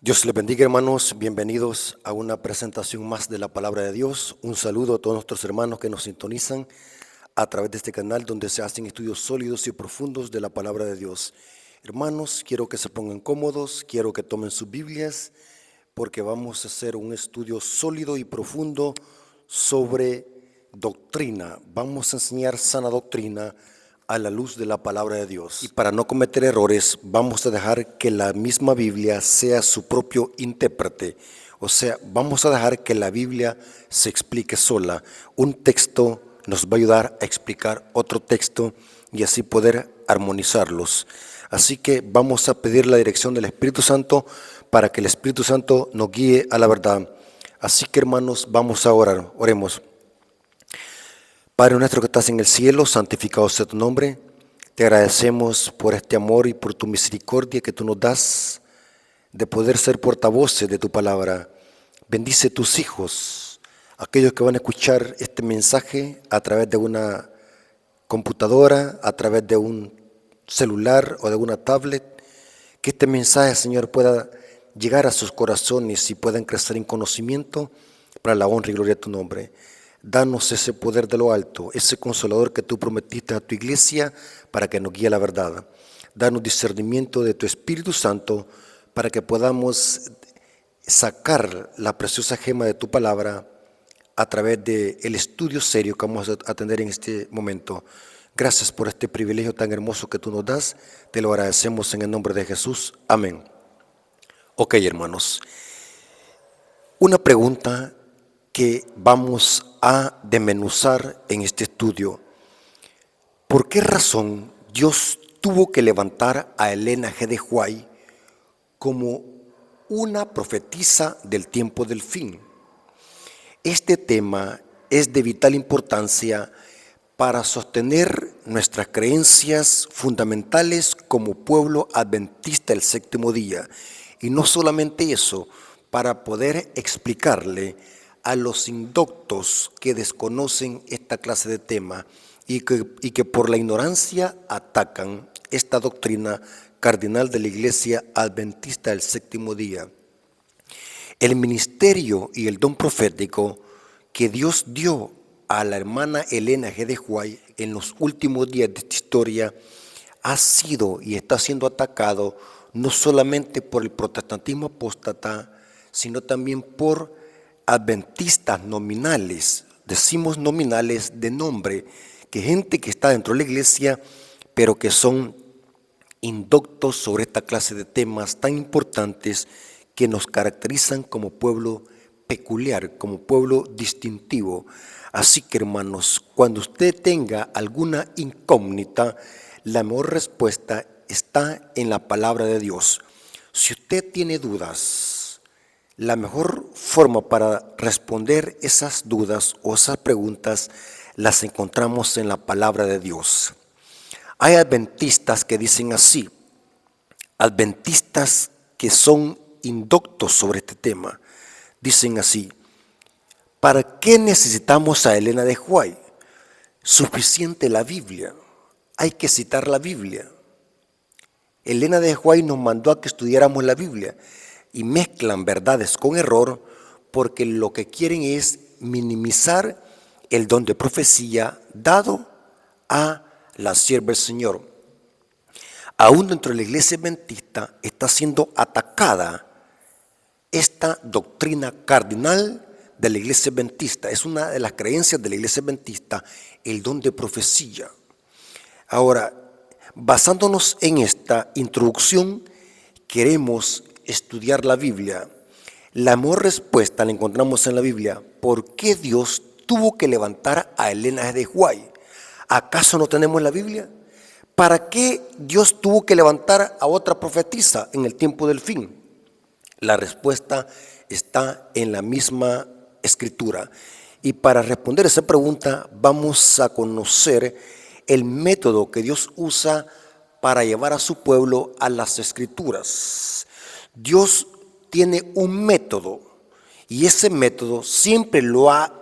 Dios les bendiga, hermanos, bienvenidos a una presentación más de la palabra de Dios. Un saludo a todos nuestros hermanos que nos sintonizan a través de este canal donde se hacen estudios sólidos y profundos de la palabra de Dios. Hermanos, quiero que se pongan cómodos, quiero que tomen sus Biblias porque vamos a hacer un estudio sólido y profundo sobre doctrina. Vamos a enseñar sana doctrina a la luz de la palabra de Dios. Y para no cometer errores, vamos a dejar que la misma Biblia sea su propio intérprete. O sea, vamos a dejar que la Biblia se explique sola. Un texto nos va a ayudar a explicar otro texto y así poder armonizarlos. Así que vamos a pedir la dirección del Espíritu Santo para que el Espíritu Santo nos guíe a la verdad. Así que, hermanos, vamos a orar. Oremos. Padre nuestro que estás en el cielo, santificado sea tu nombre. Te agradecemos por este amor y por tu misericordia que tú nos das de poder ser portavoces de tu palabra. Bendice tus hijos, aquellos que van a escuchar este mensaje a través de una computadora, a través de un celular o de una tablet. Que este mensaje, Señor, pueda llegar a sus corazones y puedan crecer en conocimiento para la honra y gloria de tu nombre. Danos ese poder de lo alto, ese consolador que tú prometiste a tu iglesia para que nos guíe la verdad. Danos discernimiento de tu Espíritu Santo para que podamos sacar la preciosa gema de tu palabra a través del estudio serio que vamos a tener en este momento. Gracias por este privilegio tan hermoso que tú nos das. Te lo agradecemos en el nombre de Jesús. Amén. Ok, hermanos. Una pregunta que vamos a desmenuzar en este estudio. ¿Por qué razón Dios tuvo que levantar a Elena G. de White como una profetisa del tiempo del fin? Este tema es de vital importancia para sostener nuestras creencias fundamentales como pueblo adventista del séptimo día. Y no solamente eso, para poder explicarle a los indoctos que desconocen esta clase de tema y que por la ignorancia atacan esta doctrina cardinal de la Iglesia Adventista del séptimo día. El ministerio y el don profético que Dios dio a la hermana Elena G. de White en los últimos días de esta historia ha sido y está siendo atacado no solamente por el protestantismo apóstata, sino también por adventistas nominales, decimos nominales de nombre, que gente que está dentro de la iglesia, pero que son indoctos sobre esta clase de temas tan importantes que nos caracterizan como pueblo peculiar, como pueblo distintivo. Así que, hermanos, cuando usted tenga alguna incógnita, la mejor respuesta está en la palabra de Dios. Si usted tiene dudas, la mejor forma para responder esas dudas o esas preguntas las encontramos en la palabra de Dios. Hay adventistas que dicen así, adventistas que son indoctos sobre este tema, dicen así: ¿para qué necesitamos a Elena de White? Suficiente la Biblia, hay que citar la Biblia. Elena de White nos mandó a que estudiáramos la Biblia. Y mezclan verdades con error porque lo que quieren es minimizar el don de profecía dado a la sierva del Señor. Aún dentro de la iglesia adventista está siendo atacada esta doctrina cardinal de la iglesia adventista. Es una de las creencias de la iglesia adventista, el don de profecía. Ahora, basándonos en esta introducción, queremos estudiar la Biblia. La mejor respuesta la encontramos en la Biblia. ¿Por qué Dios tuvo que levantar a Elena de White? ¿Acaso no tenemos la Biblia? ¿Para qué Dios tuvo que levantar a otra profetisa en el tiempo del fin? La respuesta está en la misma escritura. Y para responder esa pregunta vamos a conocer el método que Dios usa para llevar a su pueblo a las escrituras. Dios tiene un método y ese método siempre lo ha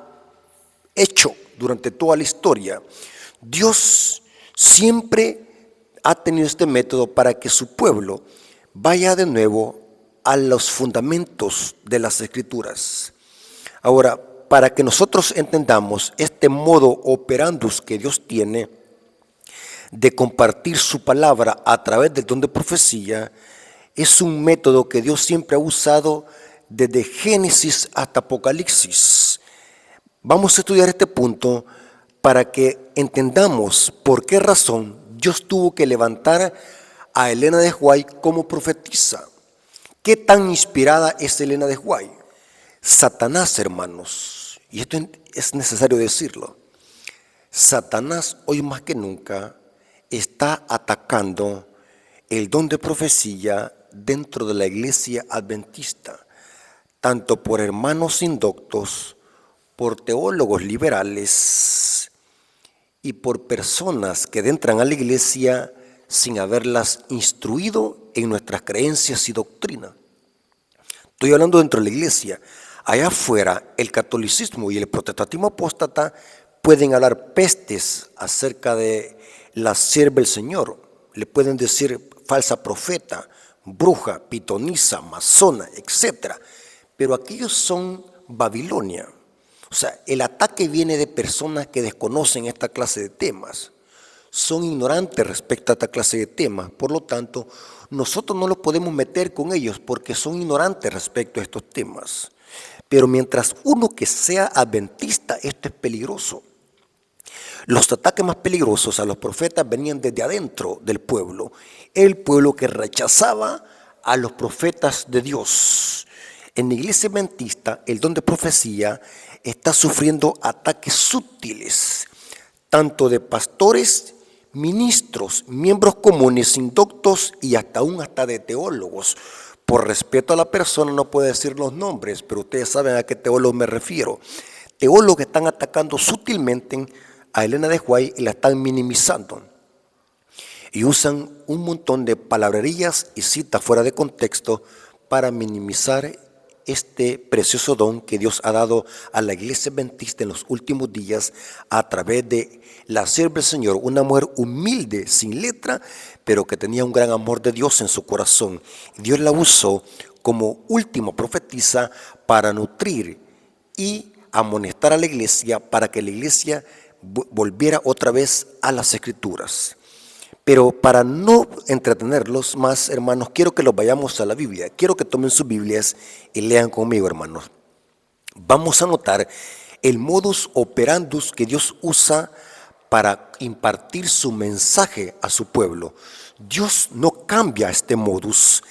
hecho durante toda la historia. Dios siempre ha tenido este método para que su pueblo vaya de nuevo a los fundamentos de las Escrituras. Ahora, para que nosotros entendamos este modo operandus que Dios tiene de compartir su palabra a través del don de profecía, es un método que Dios siempre ha usado desde Génesis hasta Apocalipsis. Vamos a estudiar este punto para que entendamos por qué razón Dios tuvo que levantar a Elena de White como profetisa. ¿Qué tan inspirada es Elena de White? Satanás, hermanos, y esto es necesario decirlo, Satanás hoy más que nunca está atacando el don de profecía dentro de la iglesia adventista, tanto por hermanos indoctos, por teólogos liberales y por personas que entran a la iglesia sin haberlas instruido en nuestras creencias y doctrina. Estoy hablando dentro de la iglesia. Allá afuera, el catolicismo y el protestantismo apóstata pueden hablar pestes acerca de la sierva del Señor. Le pueden decir falsa profeta, bruja, pitonisa, masona, etc. Pero aquellos son Babilonia. O sea, el ataque viene de personas que desconocen esta clase de temas. Son ignorantes respecto a esta clase de temas. Por lo tanto, nosotros no los podemos meter con ellos porque son ignorantes respecto a estos temas. Pero mientras uno que sea adventista, esto es peligroso. Los ataques más peligrosos a los profetas venían desde adentro del pueblo. El pueblo que rechazaba a los profetas de Dios. En la iglesia adventista, el don de profecía está sufriendo ataques sutiles, tanto de pastores, ministros, miembros comunes, indoctos y hasta de teólogos. Por respeto a la persona no puedo decir los nombres, pero ustedes saben a qué teólogos me refiero. Teólogos que están atacando sutilmente a Elena de White y la están minimizando. Y usan un montón de palabrerías y citas fuera de contexto para minimizar este precioso don que Dios ha dado a la iglesia adventista en los últimos días a través de la sierva del Señor, una mujer humilde, sin letra, pero que tenía un gran amor de Dios en su corazón. Dios la usó como última profetisa para nutrir y amonestar a la iglesia para que la iglesia volviera otra vez a las Escrituras. Pero para no entretenerlos más, hermanos, quiero que los vayamos a la Biblia. Quiero que tomen sus Biblias y lean conmigo, hermanos. Vamos a notar el modus operandus que Dios usa para impartir su mensaje a su pueblo. Dios no cambia este modus.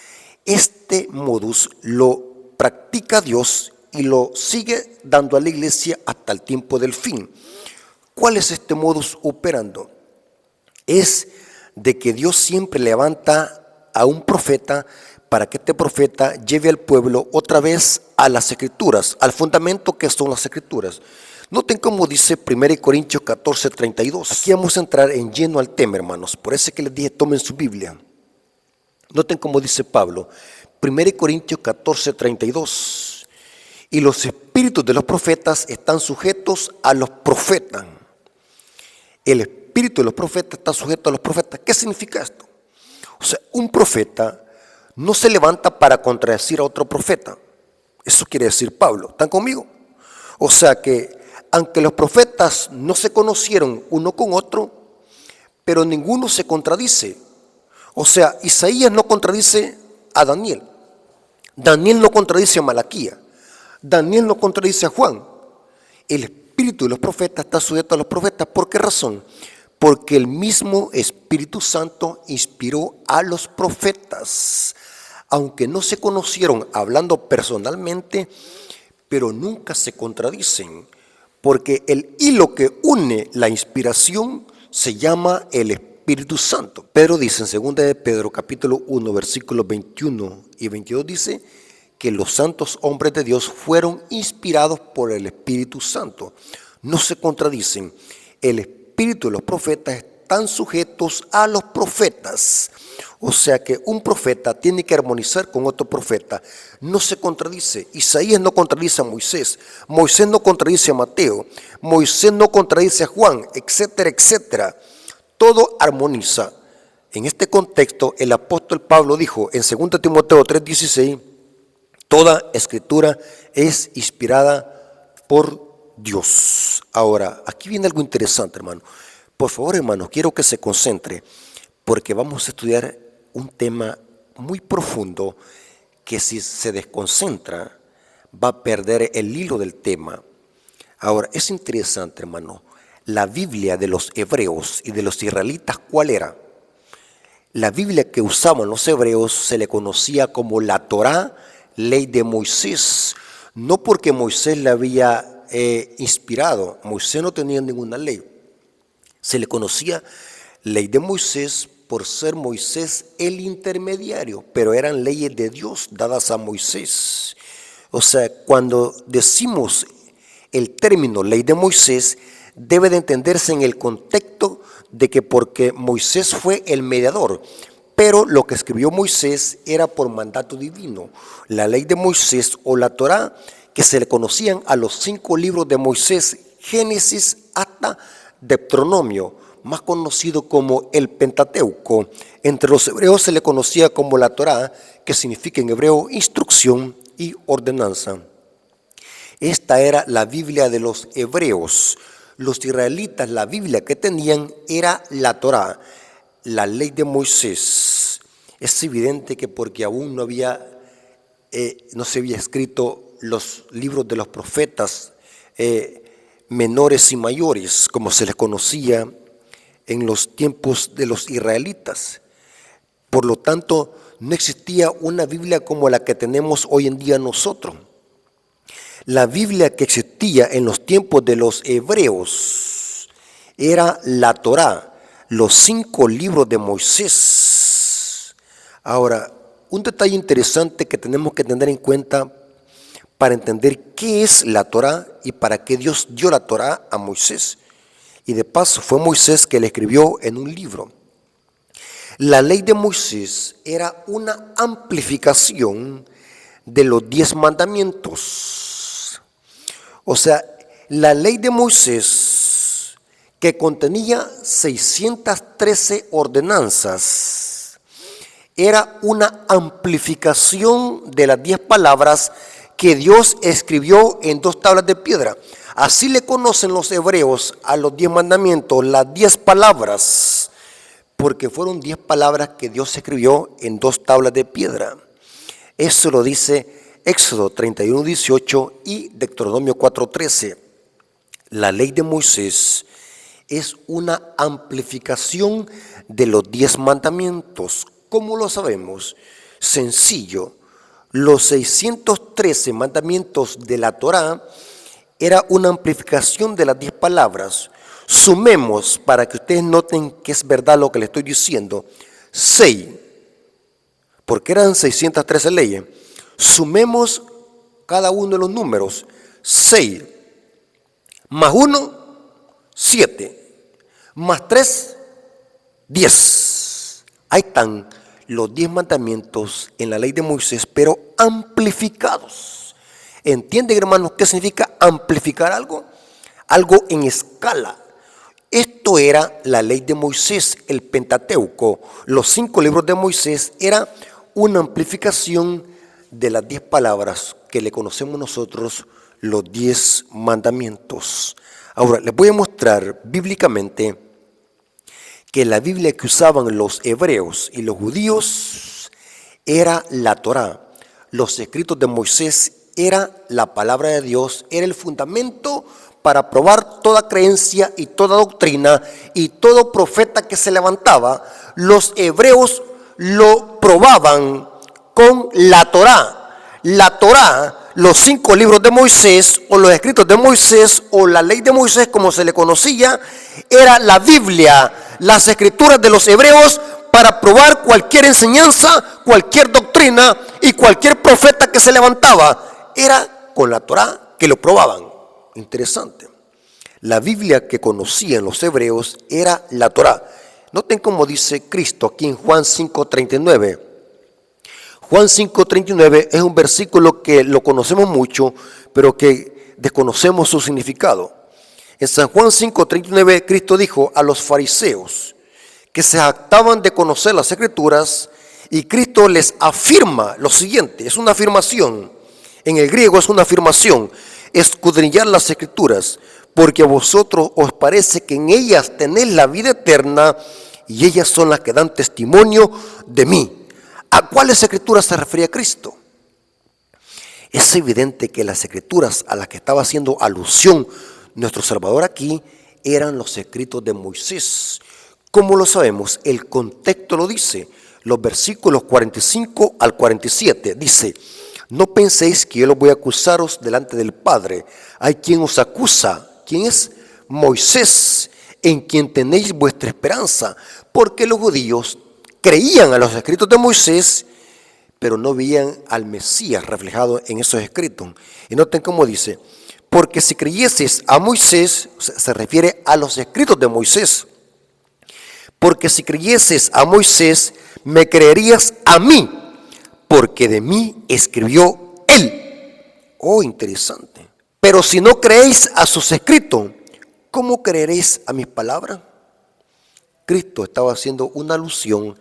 Este modus lo practica Dios y lo sigue dando a la iglesia hasta el tiempo del fin. ¿Cuál es este modus operandi? Es de que Dios siempre levanta a un profeta para que este profeta lleve al pueblo otra vez a las Escrituras, al fundamento que son las Escrituras. Noten cómo dice 1 Corintios 14:32. Aquí vamos a entrar en lleno al tema, hermanos. Por eso es que les dije, tomen su Biblia. Noten cómo dice Pablo, 1 Corintios 14:32. Y los espíritus de los profetas están sujetos a los profetas. El espíritu de los profetas está sujeto a los profetas. ¿Qué significa esto? O sea, un profeta no se levanta para contradecir a otro profeta. Eso quiere decir Pablo. ¿Están conmigo? O sea que, aunque los profetas no se conocieron uno con otro, pero ninguno se contradice. O sea, Isaías no contradice a Daniel. Daniel no contradice a Malaquía. Daniel no contradice a Juan. El espíritu de los profetas está sujeto a los profetas. ¿Por qué razón? Porque el mismo Espíritu Santo inspiró a los profetas, aunque no se conocieron hablando personalmente, pero nunca se contradicen, porque el hilo que une la inspiración se llama el Espíritu Santo. Pedro dice en 2 de Pedro capítulo 1 versículos 21 y 22 dice que los santos hombres de Dios fueron inspirados por el Espíritu Santo. No se contradicen. El espíritu de los profetas están sujetos a los profetas. O sea que un profeta tiene que armonizar con otro profeta. No se contradice. Isaías no contradice a Moisés. Moisés no contradice a Mateo. Moisés no contradice a Juan, etcétera, etcétera. Todo armoniza. En este contexto, el apóstol Pablo dijo en 2 Timoteo 3:16 Toda escritura es inspirada por Dios. Ahora, aquí viene algo interesante, hermano. Por favor, hermano, quiero que se concentre, porque vamos a estudiar un tema muy profundo que si se desconcentra va a perder el hilo del tema. Ahora, es interesante, hermano. La Biblia de los hebreos y de los israelitas, ¿cuál era? La Biblia que usaban los hebreos se le conocía como la Torá, ley de Moisés. No porque Moisés la había inspirado. Moisés no tenía ninguna ley. Se le conocía ley de Moisés por ser Moisés el intermediario, pero eran leyes de Dios dadas a Moisés. O sea, cuando decimos el término ley de Moisés, debe de entenderse en el contexto de que porque Moisés fue el mediador, pero lo que escribió Moisés era por mandato divino. La ley de Moisés o la Torá, que se le conocían a los 5 libros de Moisés, Génesis hasta Deuteronomio, más conocido como el Pentateuco. Entre los hebreos se le conocía como la Torá, que significa en hebreo instrucción y ordenanza. Esta era la Biblia de los hebreos. Los israelitas, la Biblia que tenían era la Torá, la ley de Moisés. Es evidente que porque aún no se había escrito los libros de los profetas menores y mayores, como se les conocía en los tiempos de los israelitas. Por lo tanto, no existía una Biblia como la que tenemos hoy en día nosotros. La Biblia que existía en los tiempos de los hebreos era la Torá, los 5 libros de Moisés. Ahora, un detalle interesante que tenemos que tener en cuenta para entender qué es la Torá y para qué Dios dio la Torá a Moisés. Y de paso fue Moisés que le escribió en un libro. La ley de Moisés era una amplificación de los 10 mandamientos. O sea, la ley de Moisés, que contenía 613 ordenanzas, era una amplificación de las 10 palabras que Dios escribió en 2 tablas de piedra. Así le conocen los hebreos a los 10 mandamientos, las 10 palabras, porque fueron 10 palabras que Dios escribió en 2 tablas de piedra. Eso lo dice Éxodo 31:18 y Deuteronomio 4:13. La ley de Moisés es una amplificación de los 10 mandamientos. ¿Cómo lo sabemos? Sencillo. Los 613 mandamientos de la Torá era una amplificación de las 10 palabras. Sumemos, para que ustedes noten que es verdad lo que les estoy diciendo, 6, porque eran 613 leyes. Sumemos cada uno de los números. 6 más 1, 7, más 3, 10. Ahí están los 10 mandamientos en la ley de Moisés, pero amplificados. ¿Entienden, hermanos, qué significa amplificar algo? Algo en escala. Esto era la ley de Moisés, el Pentateuco. Los 5 libros de Moisés era una amplificación de las 10 palabras que le conocemos nosotros, los 10 mandamientos. Ahora, les voy a mostrar bíblicamente que la Biblia que usaban los hebreos y los judíos era la Torá. Los escritos de Moisés era la palabra de Dios, era el fundamento para probar toda creencia y toda doctrina, y todo profeta que se levantaba, los hebreos lo probaban con la Torá. La Torá, los 5 libros de Moisés, o los escritos de Moisés, o la ley de Moisés, como se le conocía, era la Biblia, las escrituras de los hebreos para probar cualquier enseñanza, cualquier doctrina y cualquier profeta que se levantaba. Era con la Torá que lo probaban. Interesante. La Biblia que conocían los hebreos era la Torá. Noten cómo dice Cristo aquí en Juan 5:39. Juan 5:39 es un versículo que lo conocemos mucho, pero que desconocemos su significado. En San Juan 5:39, Cristo dijo a los fariseos que se jactaban de conocer las Escrituras, y Cristo les afirma lo siguiente, es una afirmación. En el griego es una afirmación, escudriñar las escrituras, porque a vosotros os parece que en ellas tenéis la vida eterna y ellas son las que dan testimonio de mí. ¿A cuáles escrituras se refería Cristo? Es evidente que las escrituras a las que estaba haciendo alusión nuestro Salvador aquí eran los escritos de Moisés. ¿Cómo lo sabemos? El contexto lo dice. Los versículos 45 al 47 dice: no penséis que yo los voy a acusaros delante del Padre. Hay quien os acusa. ¿Quién es? Moisés, en quien tenéis vuestra esperanza. Porque los judíos creían a los escritos de Moisés, pero no veían al Mesías reflejado en esos escritos. Y noten cómo dice: porque si creyeses a Moisés, se refiere a los escritos de Moisés. Porque si creyeses a Moisés, me creerías a mí, porque de mí escribió él. Oh, interesante. Pero si no creéis a sus escritos, ¿cómo creeréis a mis palabras? Cristo estaba haciendo una alusión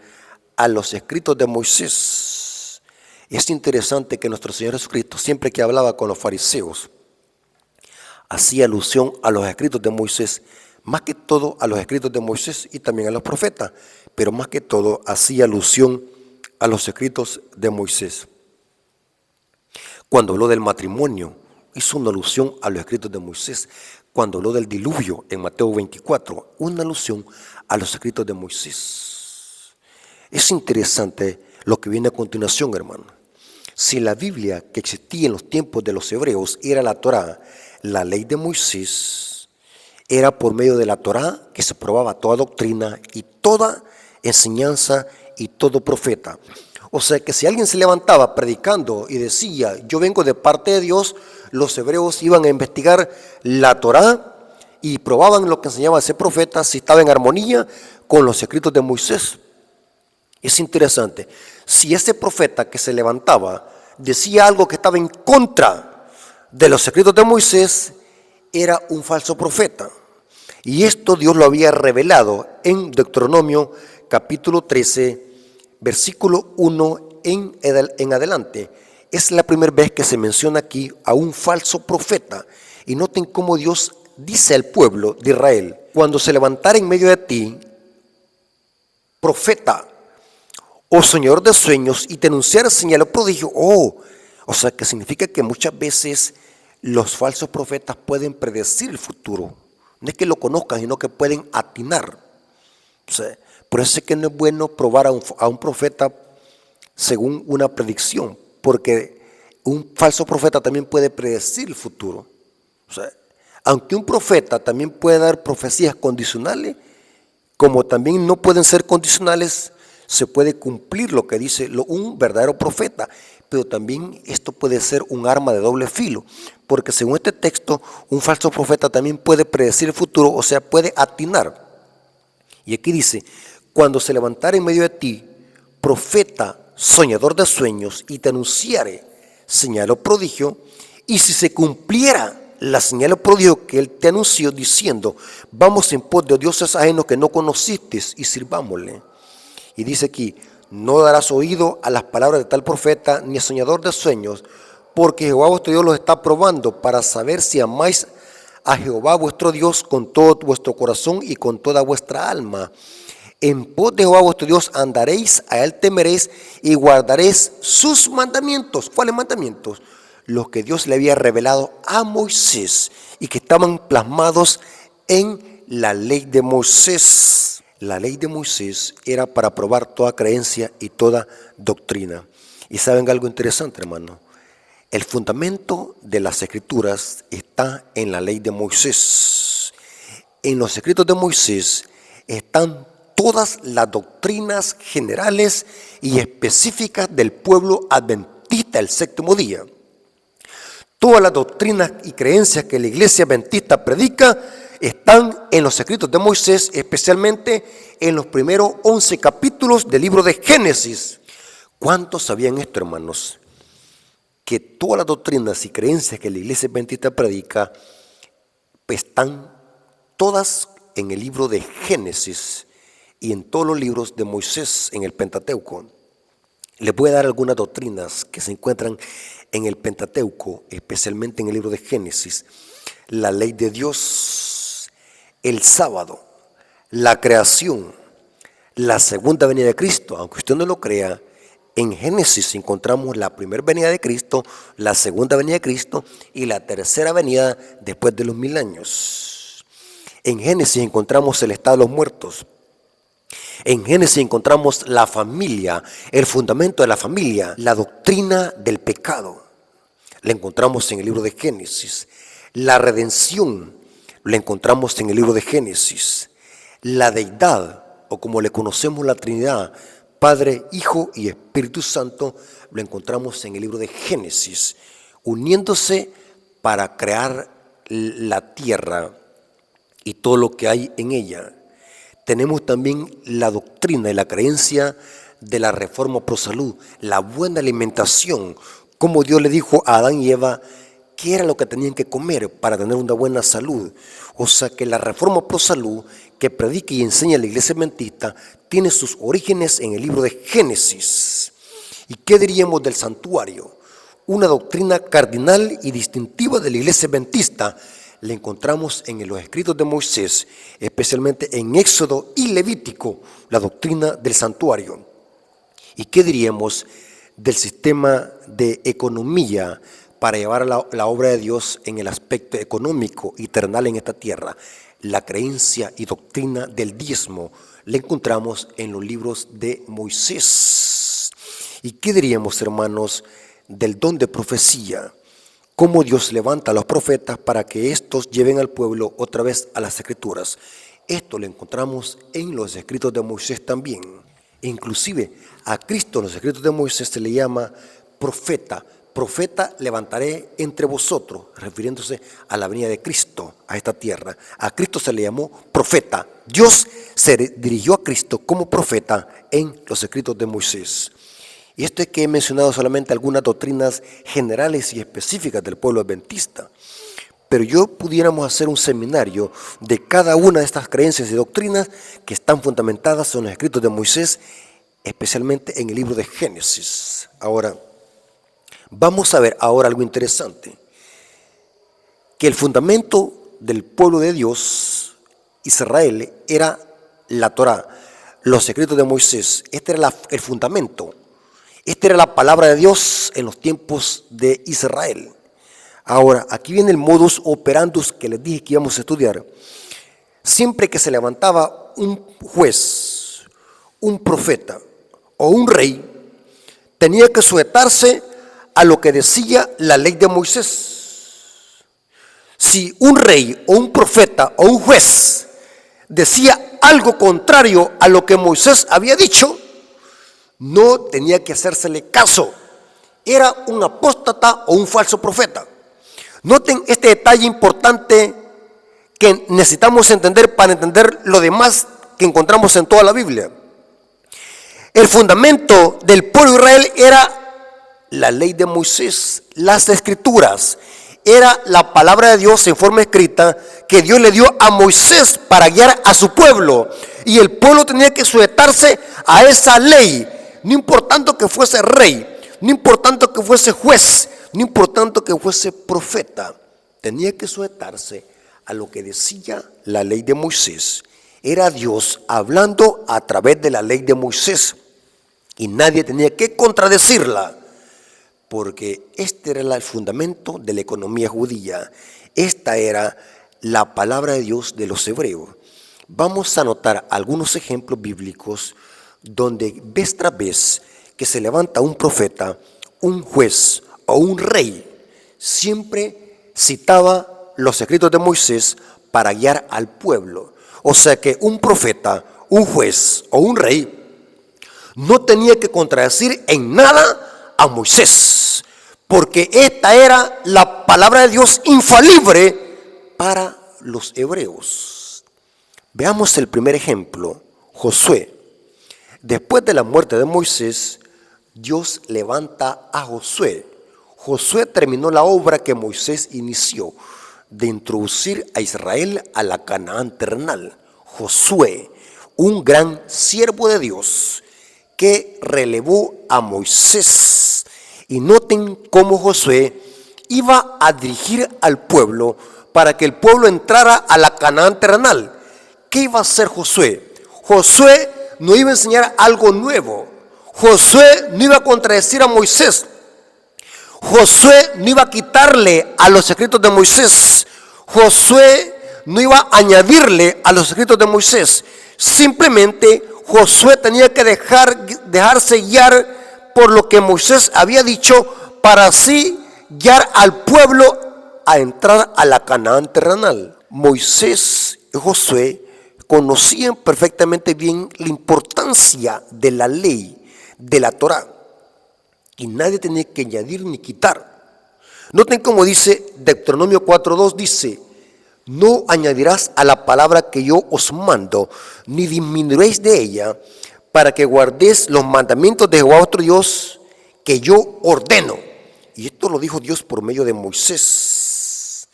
a los escritos de Moisés. Es interesante que nuestro Señor Jesucristo, siempre que hablaba con los fariseos, hacía alusión a los escritos de Moisés, más que todo a los escritos de Moisés y también a los profetas, pero más que todo hacía alusión a los escritos de Moisés. Cuando habló del matrimonio, hizo una alusión a los escritos de Moisés. Cuando habló del diluvio en Mateo 24, una alusión a los escritos de Moisés. Es interesante lo que viene a continuación, hermano. Si la Biblia que existía en los tiempos de los hebreos era la Torá, la ley de Moisés, era por medio de la Torá que se probaba toda doctrina y toda enseñanza y todo profeta. O sea que si alguien se levantaba predicando y decía: yo vengo de parte de Dios, los hebreos iban a investigar la Torá y probaban lo que enseñaba ese profeta si estaba en armonía con los escritos de Moisés. Es interesante, si ese profeta que se levantaba decía algo que estaba en contra de los escritos de Moisés, era un falso profeta. Y esto Dios lo había revelado en Deuteronomio capítulo 13, versículo 1 en adelante. Es la primera vez que se menciona aquí a un falso profeta. Y noten cómo Dios dice al pueblo de Israel: cuando se levantara en medio de ti profeta o soñador de sueños y te anunciara señal o prodigio. O sea que significa que muchas veces los falsos profetas pueden predecir el futuro. No es que lo conozcan, sino que pueden atinar. O sea, por eso es que no es bueno probar a un profeta según una predicción, porque un falso profeta también puede predecir el futuro. O sea, aunque un profeta también puede dar profecías condicionales, como también no pueden ser condicionales, se puede cumplir lo que dice un verdadero profeta. Pero también esto puede ser un arma de doble filo, porque según este texto, un falso profeta también puede predecir el futuro, o sea, puede atinar. Y aquí dice: cuando se levantare en medio de ti profeta, soñador de sueños, y te anunciare señal o prodigio, y si se cumpliera la señal o prodigio que él te anunció, diciendo: vamos en pos de dioses ajenos que no conociste y sirvámosle. Y dice aquí: no darás oído a las palabras de tal profeta ni soñador de sueños, porque Jehová vuestro Dios los está probando para saber si amáis a Jehová vuestro Dios con todo vuestro corazón y con toda vuestra alma. En pos de Jehová vuestro Dios andaréis, a él temeréis y guardaréis sus mandamientos. ¿Cuáles mandamientos? Los que Dios le había revelado a Moisés y que estaban plasmados en la ley de Moisés. La ley de Moisés era para probar toda creencia y toda doctrina. Y saben algo interesante, hermano. El fundamento de las escrituras está en la ley de Moisés. En los escritos de Moisés están todas las doctrinas generales y específicas del pueblo adventista del séptimo día. Todas las doctrinas y creencias que la iglesia adventista predica están en los escritos de Moisés, especialmente en los primeros 11 capítulos del libro de Génesis. ¿Cuántos sabían esto, hermanos? Que todas las doctrinas y creencias que la iglesia adventista predica están todas en el libro de Génesis y en todos los libros de Moisés en el Pentateuco. Les voy a dar algunas doctrinas que se encuentran en el Pentateuco, especialmente en el libro de Génesis, la ley de Dios, el sábado, la creación, la segunda venida de Cristo, aunque usted no lo crea, en Génesis encontramos la primera venida de Cristo, la segunda venida de Cristo y la tercera venida después de los 1000 años. En Génesis encontramos el estado de los muertos. En Génesis encontramos la familia, el fundamento de la familia, la doctrina del pecado. La encontramos en el libro de Génesis. La redención la encontramos en el libro de Génesis. La deidad, o como le conocemos la Trinidad, Padre, Hijo y Espíritu Santo, lo encontramos en el libro de Génesis, uniéndose para crear la tierra y todo lo que hay en ella. Tenemos también la doctrina y la creencia de la reforma pro salud, la buena alimentación, como Dios le dijo a Adán y Eva qué era lo que tenían que comer para tener una buena salud. O sea que la reforma pro salud que predica y enseña la iglesia adventista tiene sus orígenes en el libro de Génesis. ¿Y qué diríamos del santuario? Una doctrina cardinal y distintiva de la iglesia adventista la encontramos en los escritos de Moisés, especialmente en Éxodo y Levítico, la doctrina del santuario. ¿Y qué diríamos del sistema de economía para llevar la obra de Dios en el aspecto económico y terrenal en esta tierra? La creencia y doctrina del diezmo la encontramos en los libros de Moisés. ¿Y qué diríamos, hermanos, del don de profecía? Cómo Dios levanta a los profetas para que estos lleven al pueblo otra vez a las escrituras. Esto lo encontramos en los escritos de Moisés también. Inclusive a Cristo en los escritos de Moisés se le llama profeta. Profeta levantaré entre vosotros, refiriéndose a la venida de Cristo a esta tierra. A Cristo se le llamó profeta. Dios se dirigió a Cristo como profeta en los escritos de Moisés. Y esto es que he mencionado solamente algunas doctrinas generales y específicas del pueblo adventista. Pero yo pudiéramos hacer un seminario de cada una de estas creencias y doctrinas que están fundamentadas en los escritos de Moisés, especialmente en el libro de Génesis. Ahora, vamos a ver ahora algo interesante, que el fundamento del pueblo de Dios, Israel, era la Torá, los escritos de Moisés. Este era el fundamento, esta era la palabra de Dios en los tiempos de Israel. Ahora, aquí viene el modus operandus que les dije que íbamos a estudiar. Siempre que se levantaba un juez, un profeta o un rey, tenía que sujetarse a lo que decía la ley de Moisés. Si un rey o un profeta o un juez decía algo contrario a lo que Moisés había dicho, no tenía que hacérsele caso. Era un apóstata o un falso profeta. Noten este detalle importante que necesitamos entender para entender lo demás que encontramos en toda la Biblia. El fundamento del pueblo de Israel era la ley de Moisés, las escrituras. Era la palabra de Dios en forma escrita que Dios le dio a Moisés para guiar a su pueblo. Y el pueblo tenía que sujetarse a esa ley, no importando que fuese rey, no importando que fuese juez, no importando que fuese profeta. Tenía que sujetarse a lo que decía la ley de Moisés. Era Dios hablando a través de la ley de Moisés y nadie tenía que contradecirla, porque este era el fundamento de la economía judía. Esta era la palabra de Dios de los hebreos. Vamos a notar algunos ejemplos bíblicos donde vez tras vez que se levanta un profeta, un juez o un rey, siempre citaba los escritos de Moisés para guiar al pueblo. O sea que un profeta, un juez o un rey no tenía que contradecir en nada a Moisés, porque esta era la palabra de Dios infalible para los hebreos. Veamos el primer ejemplo, Josué. Después de la muerte de Moisés, Dios levanta a Josué. Josué terminó la obra que Moisés inició de introducir a Israel a la Canaán terrenal. Josué, un gran siervo de Dios que relevó a Moisés Y noten cómo Josué iba a dirigir al pueblo para que el pueblo entrara a la Canaán terrenal. ¿Qué iba a hacer Josué? Josué no iba a enseñar algo nuevo. Josué no iba a contradecir a Moisés. Josué no iba a quitarle a los escritos de Moisés. Josué no iba a añadirle a los escritos de Moisés. Simplemente Josué tenía que dejarse guiar por lo que Moisés había dicho para así guiar al pueblo a entrar a la Canaán terrenal. Moisés y Josué conocían perfectamente bien la importancia de la ley, de la Torá. Y nadie tenía que añadir ni quitar. Noten cómo dice Deuteronomio 4:2, dice: no añadirás a la palabra que yo os mando, ni disminuiréis de ella, para que guardéis los mandamientos de Jehová vuestro Dios que yo ordeno. Y esto lo dijo Dios por medio de Moisés.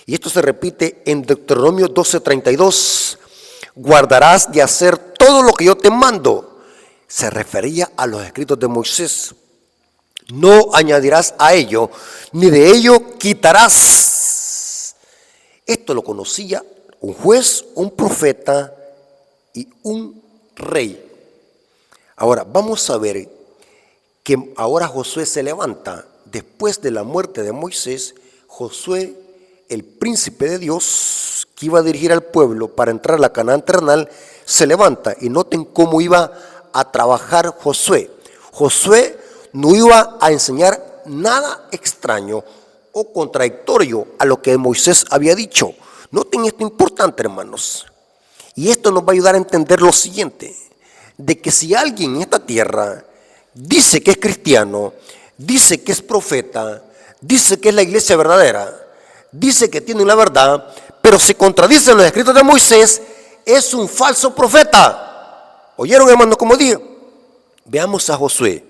Y esto se repite en Deuteronomio 12:32. Guardarás de hacer todo lo que yo te mando. Se refería a los escritos de Moisés. No añadirás a ello, ni de ello quitarás. Esto lo conocía un juez, un profeta y un rey. Ahora vamos a ver que ahora Josué se levanta. Después de la muerte de Moisés, Josué, el príncipe de Dios, que iba a dirigir al pueblo para entrar a la Canaán terrenal, se levanta. Y noten cómo iba a trabajar Josué. Josué no iba a enseñar nada extraño o contradictorio a lo que Moisés había dicho. Noten esto importante, hermanos. Y esto nos va a ayudar a entender lo siguiente: de que si alguien en esta tierra dice que es cristiano, dice que es profeta, dice que es la iglesia verdadera, dice que tiene la verdad, pero se contradice en los escritos de Moisés, es un falso profeta. ¿Oyeron, hermanos, como digo? Veamos a Josué.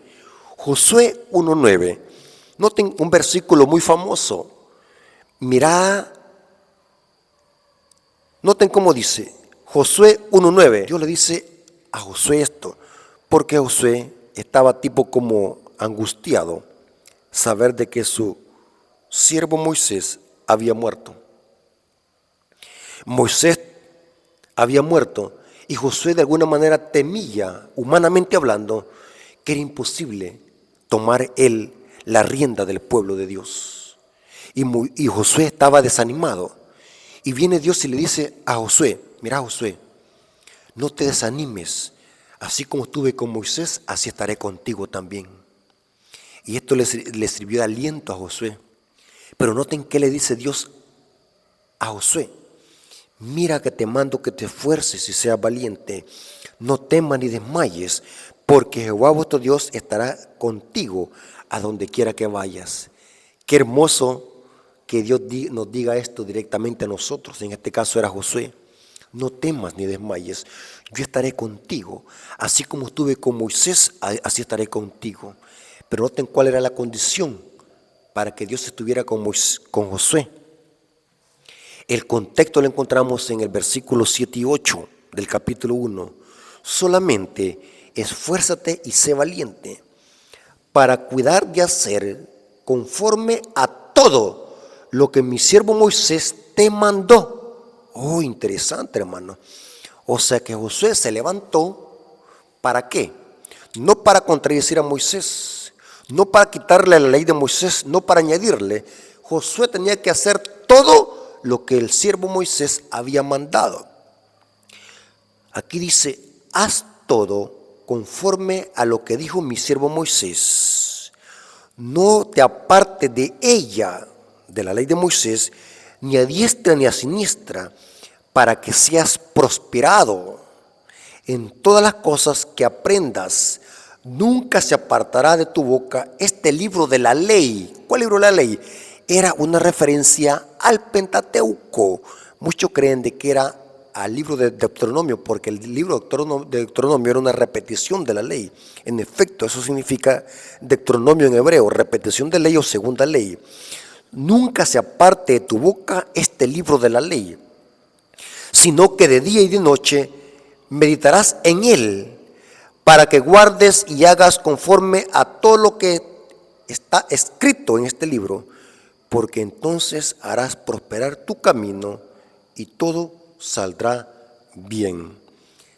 Josué 1:9. Noten un versículo muy famoso. Mirá, noten cómo dice Josué 1:9. Dios le dice a Josué esto, porque Josué estaba tipo como angustiado, saber de que su siervo Moisés había muerto. Moisés había muerto y Josué de alguna manera temía, humanamente hablando, que era imposible tomar él la rienda del pueblo de Dios. Y Josué estaba desanimado. Y viene Dios y le dice a Josué: mira, Josué, no te desanimes. Así como estuve con Moisés, así estaré contigo también. Y esto le sirvió de aliento a Josué. Pero noten qué le dice Dios a Josué: mira que te mando que te esfuerces y seas valiente. No temas ni desmayes, porque Jehová vuestro Dios estará contigo a donde quiera que vayas. Qué hermoso que Dios nos diga esto directamente a nosotros. En este caso era Josué. No temas ni desmayes, yo estaré contigo. Así como estuve con Moisés, así estaré contigo. Pero noten cuál era la condición para que Dios estuviera con Josué. El contexto lo encontramos en el versículo 7 y 8 del capítulo 1. Solamente esfuérzate y sé valiente para cuidar de hacer conforme a todo lo que mi siervo Moisés te mandó. Oh, interesante, hermano. O sea que Josué se levantó, ¿para qué? No para contradecir a Moisés, no para quitarle la ley de Moisés, no para añadirle. Josué tenía que hacer todo lo que el siervo Moisés había mandado. Aquí dice: haz todo conforme a lo que dijo mi siervo Moisés. No te apartes de ella, de la ley de Moisés, ni a diestra ni a siniestra, para que seas prosperado en todas las cosas que aprendas. Nunca se apartará de tu boca este libro de la ley. ¿Cuál libro de la ley? Era una referencia al Pentateuco. Muchos creen de que era al libro de Deuteronomio, porque el libro de Deuteronomio era una repetición de la ley. En efecto, eso significa Deuteronomio en hebreo, repetición de ley o segunda ley. Nunca se aparte de tu boca este libro de la ley, sino que de día y de noche meditarás en él, para que guardes y hagas conforme a todo lo que está escrito en este libro, porque entonces harás prosperar tu camino y todo saldrá bien.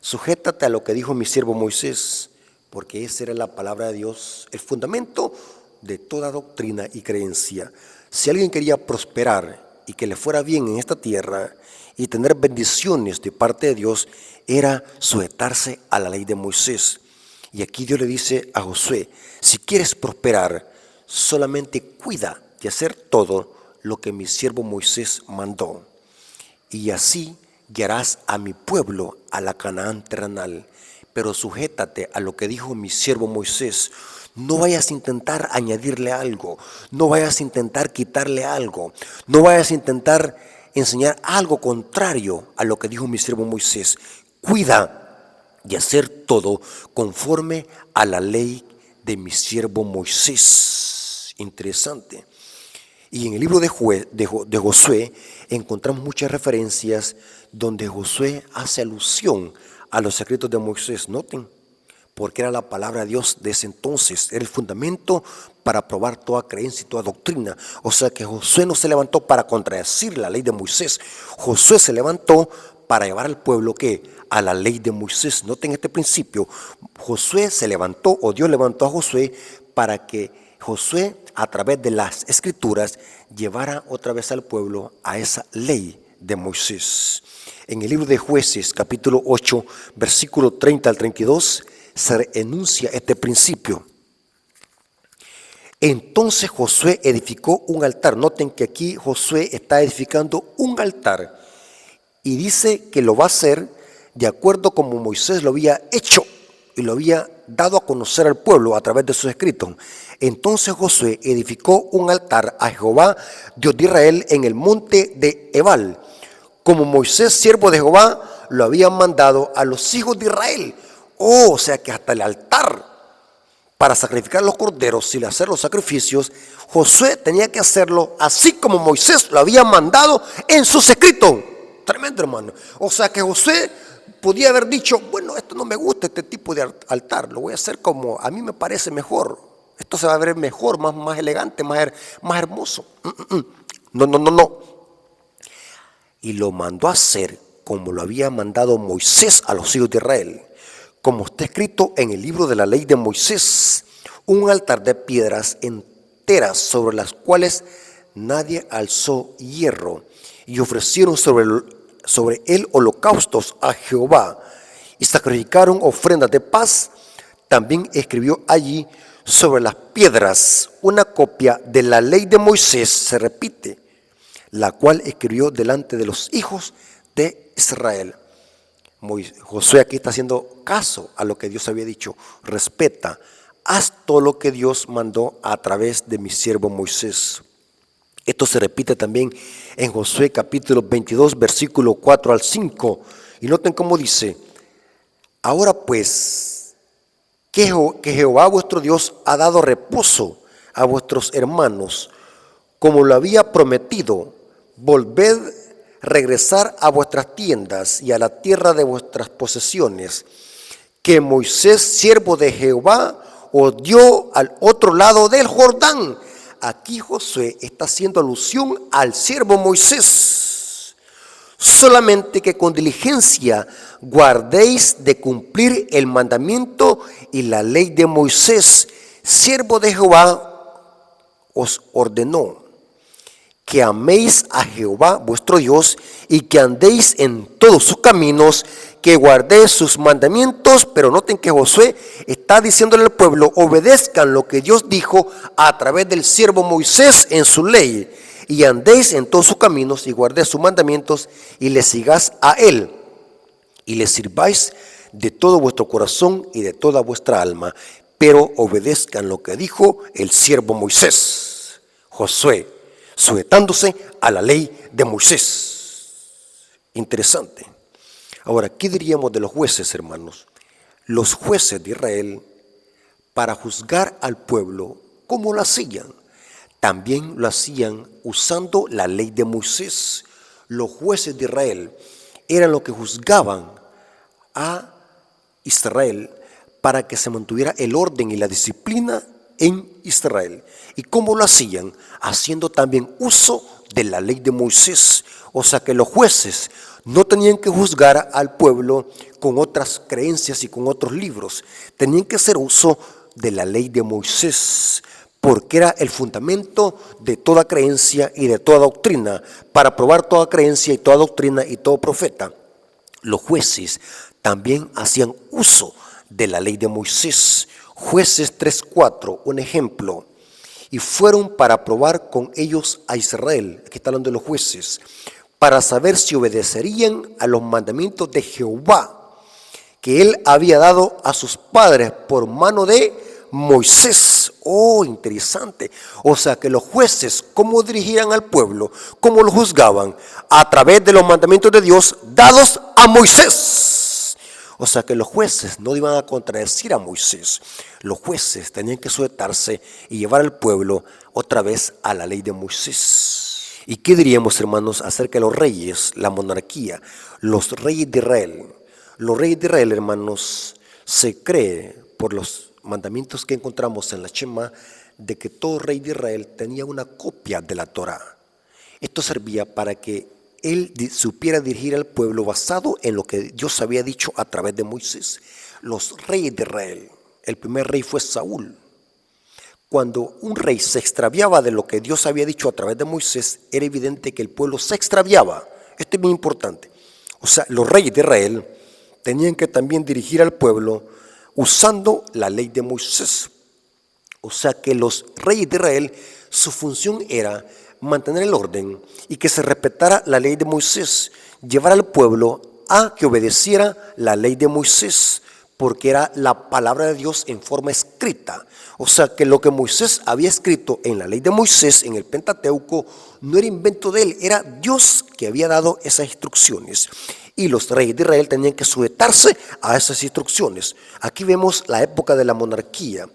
Sujétate a lo que dijo mi siervo Moisés, porque esa era la palabra de Dios, el fundamento de toda doctrina y creencia. Si alguien quería prosperar y que le fuera bien en esta tierra y tener bendiciones de parte de Dios, era sujetarse a la ley de Moisés. Y aquí Dios le dice a Josué, si quieres prosperar, solamente cuida de hacer todo lo que mi siervo Moisés mandó. Y así guiarás a mi pueblo a la Canaán terrenal. Pero sujétate a lo que dijo mi siervo Moisés. No vayas a intentar añadirle algo, no vayas a intentar quitarle algo, no vayas a intentar enseñar algo contrario a lo que dijo mi siervo Moisés. Cuida de hacer todo conforme a la ley de mi siervo Moisés. Interesante. Y en el libro de Josué encontramos muchas referencias donde Josué hace alusión a los secretos de Moisés. Noten, porque era la palabra de Dios de ese entonces, era el fundamento para probar toda creencia y toda doctrina. O sea que Josué no se levantó para contradecir la ley de Moisés, Josué se levantó para llevar al pueblo ¿qué? A la ley de Moisés. Noten este principio, Josué se levantó, o Dios levantó a Josué para que Josué, a través de las escrituras, llevara otra vez al pueblo a esa ley de Moisés. En el libro de Jueces, capítulo 8, versículo 30 al 32, se enuncia este principio. Entonces Josué edificó un altar. Noten que aquí Josué está edificando un altar y dice que lo va a hacer de acuerdo como Moisés lo había hecho y lo había dado a conocer al pueblo a través de sus escritos. Entonces Josué edificó un altar a Jehová, Dios de Israel, en el monte de Ebal, como Moisés, siervo de Jehová, lo había mandado a los hijos de Israel. O sea que hasta el altar para sacrificar los corderos y hacer los sacrificios, Josué tenía que hacerlo así como Moisés lo había mandado en sus escritos. Tremendo, hermano. O sea que Josué podía haber dicho, bueno, esto no me gusta, este tipo de altar, lo voy a hacer como a mí me parece mejor. Esto se va a ver mejor, más elegante, más hermoso. No. Y lo mandó a hacer como lo había mandado Moisés a los hijos de Israel. Como está escrito en el libro de la ley de Moisés, un altar de piedras enteras sobre las cuales nadie alzó hierro. Y ofrecieron sobre él holocaustos a Jehová y sacrificaron ofrendas de paz. También escribió allí sobre las piedras una copia de la ley de Moisés, se repite, la cual escribió delante de los hijos de Israel. Josué aquí está haciendo caso a lo que Dios había dicho. Respeta, haz todo lo que Dios mandó a través de mi siervo Moisés. Esto se repite también en Josué capítulo 22, versículo 4 al 5. Y noten cómo dice, ahora pues, que Jehová vuestro Dios ha dado reposo a vuestros hermanos, como lo había prometido, volved, regresar a vuestras tiendas y a la tierra de vuestras posesiones, que Moisés, siervo de Jehová, os dio al otro lado del Jordán. Aquí Josué está haciendo alusión al siervo Moisés. Solamente que con diligencia guardéis de cumplir el mandamiento y la ley de Moisés, siervo de Jehová, os ordenó. Que améis a Jehová vuestro Dios y que andéis en todos sus caminos, que guardéis sus mandamientos. Pero noten que Josué está diciéndole al pueblo, obedezcan lo que Dios dijo a través del siervo Moisés en su ley, y andéis en todos sus caminos y guardéis sus mandamientos y le sigáis a él y le sirváis de todo vuestro corazón y de toda vuestra alma, pero obedezcan lo que dijo el siervo Moisés. Josué sujetándose a la ley de Moisés. Interesante. Ahora, ¿qué diríamos de los jueces, hermanos? Los jueces de Israel, para juzgar al pueblo, ¿cómo lo hacían? También lo hacían usando la ley de Moisés. Los jueces de Israel eran los que juzgaban a Israel para que se mantuviera el orden y la disciplina en Israel. ¿Y cómo lo hacían? Haciendo también uso de la ley de Moisés. O sea que los jueces no tenían que juzgar al pueblo con otras creencias y con otros libros. Tenían que hacer uso de la ley de Moisés, porque era el fundamento de toda creencia y de toda doctrina. Para probar toda creencia y toda doctrina y todo profeta, los jueces también hacían uso de la ley de Moisés. Jueces 3:4, un ejemplo. Y fueron para probar con ellos a Israel, aquí está hablando de los jueces, para saber si obedecerían a los mandamientos de Jehová, que él había dado a sus padres por mano de Moisés. Oh, interesante. O sea que los jueces, ¿cómo dirigían al pueblo? ¿Cómo lo juzgaban? A través de los mandamientos de Dios dados a Moisés. O sea que los jueces no iban a contradecir a Moisés. Los jueces tenían que sujetarse y llevar al pueblo otra vez a la ley de Moisés. ¿Y qué diríamos, hermanos, acerca de los reyes, la monarquía, los reyes de Israel? Los reyes de Israel, hermanos, se cree por los mandamientos que encontramos en la Shema de que todo rey de Israel tenía una copia de la Torá. Esto servía para que él supiera dirigir al pueblo basado en lo que Dios había dicho a través de Moisés. Los reyes de Israel, el primer rey fue Saúl. Cuando un rey se extraviaba de lo que Dios había dicho a través de Moisés, era evidente que el pueblo se extraviaba. Esto es bien importante. O sea, los reyes de Israel tenían que también dirigir al pueblo usando la ley de Moisés. O sea que los reyes de Israel, su función era mantener el orden y que se respetara la ley de Moisés, llevar al pueblo a que obedeciera la ley de Moisés, porque era la palabra de Dios en forma escrita. O sea que lo que Moisés había escrito en la ley de Moisés, en el Pentateuco, no era invento de él, era Dios que había dado esas instrucciones. Y los reyes de Israel tenían que sujetarse a esas instrucciones. Aquí vemos la época de la monarquía.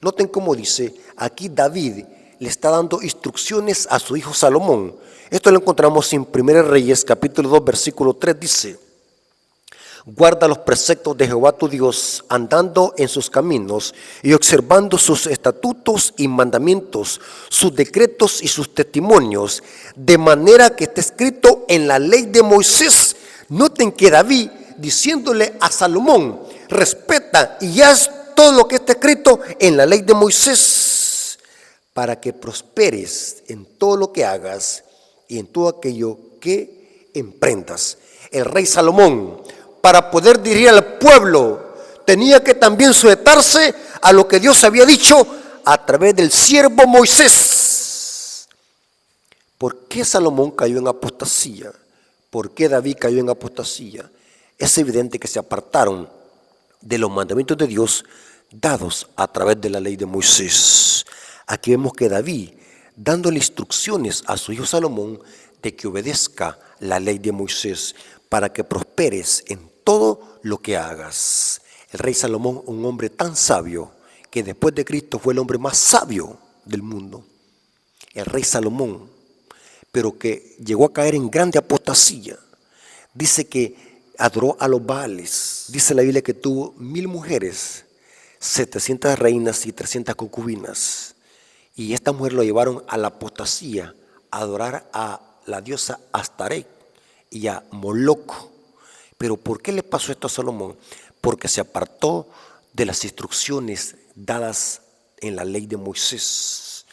Noten cómo dice, aquí David le está dando instrucciones a su hijo Salomón. Esto lo encontramos en 1 Reyes, capítulo 2, versículo 3, dice: guarda los preceptos de Jehová tu Dios, andando en sus caminos y observando sus estatutos y mandamientos, sus decretos y sus testimonios, de manera que está escrito en la ley de Moisés. Noten que David, diciéndole a Salomón, respeta y haz todo lo que está escrito en la ley de Moisés, para que prosperes en todo lo que hagas y en todo aquello que emprendas. El rey Salomón, para poder dirigir al pueblo, tenía que también sujetarse a lo que Dios había dicho a través del siervo Moisés. ¿Por qué Salomón cayó en apostasía? ¿Por qué David cayó en apostasía? Es evidente que se apartaron de los mandamientos de Dios dados a través de la ley de Moisés. Aquí vemos que David, dándole instrucciones a su hijo Salomón de que obedezca la ley de Moisés para que prosperes en todo lo que hagas. El rey Salomón, un hombre tan sabio que después de Cristo fue el hombre más sabio del mundo. El rey Salomón, pero que llegó a caer en grande apostasía. Dice que adoró a los Baales. Dice la Biblia que tuvo 1000 mujeres, 700 reinas y 300 concubinas. Y esta mujer lo llevaron a la apostasía, a adorar a la diosa Astaret y a Moloch. Pero ¿por qué le pasó esto a Salomón? Porque se apartó de las instrucciones dadas en la ley de Moisés.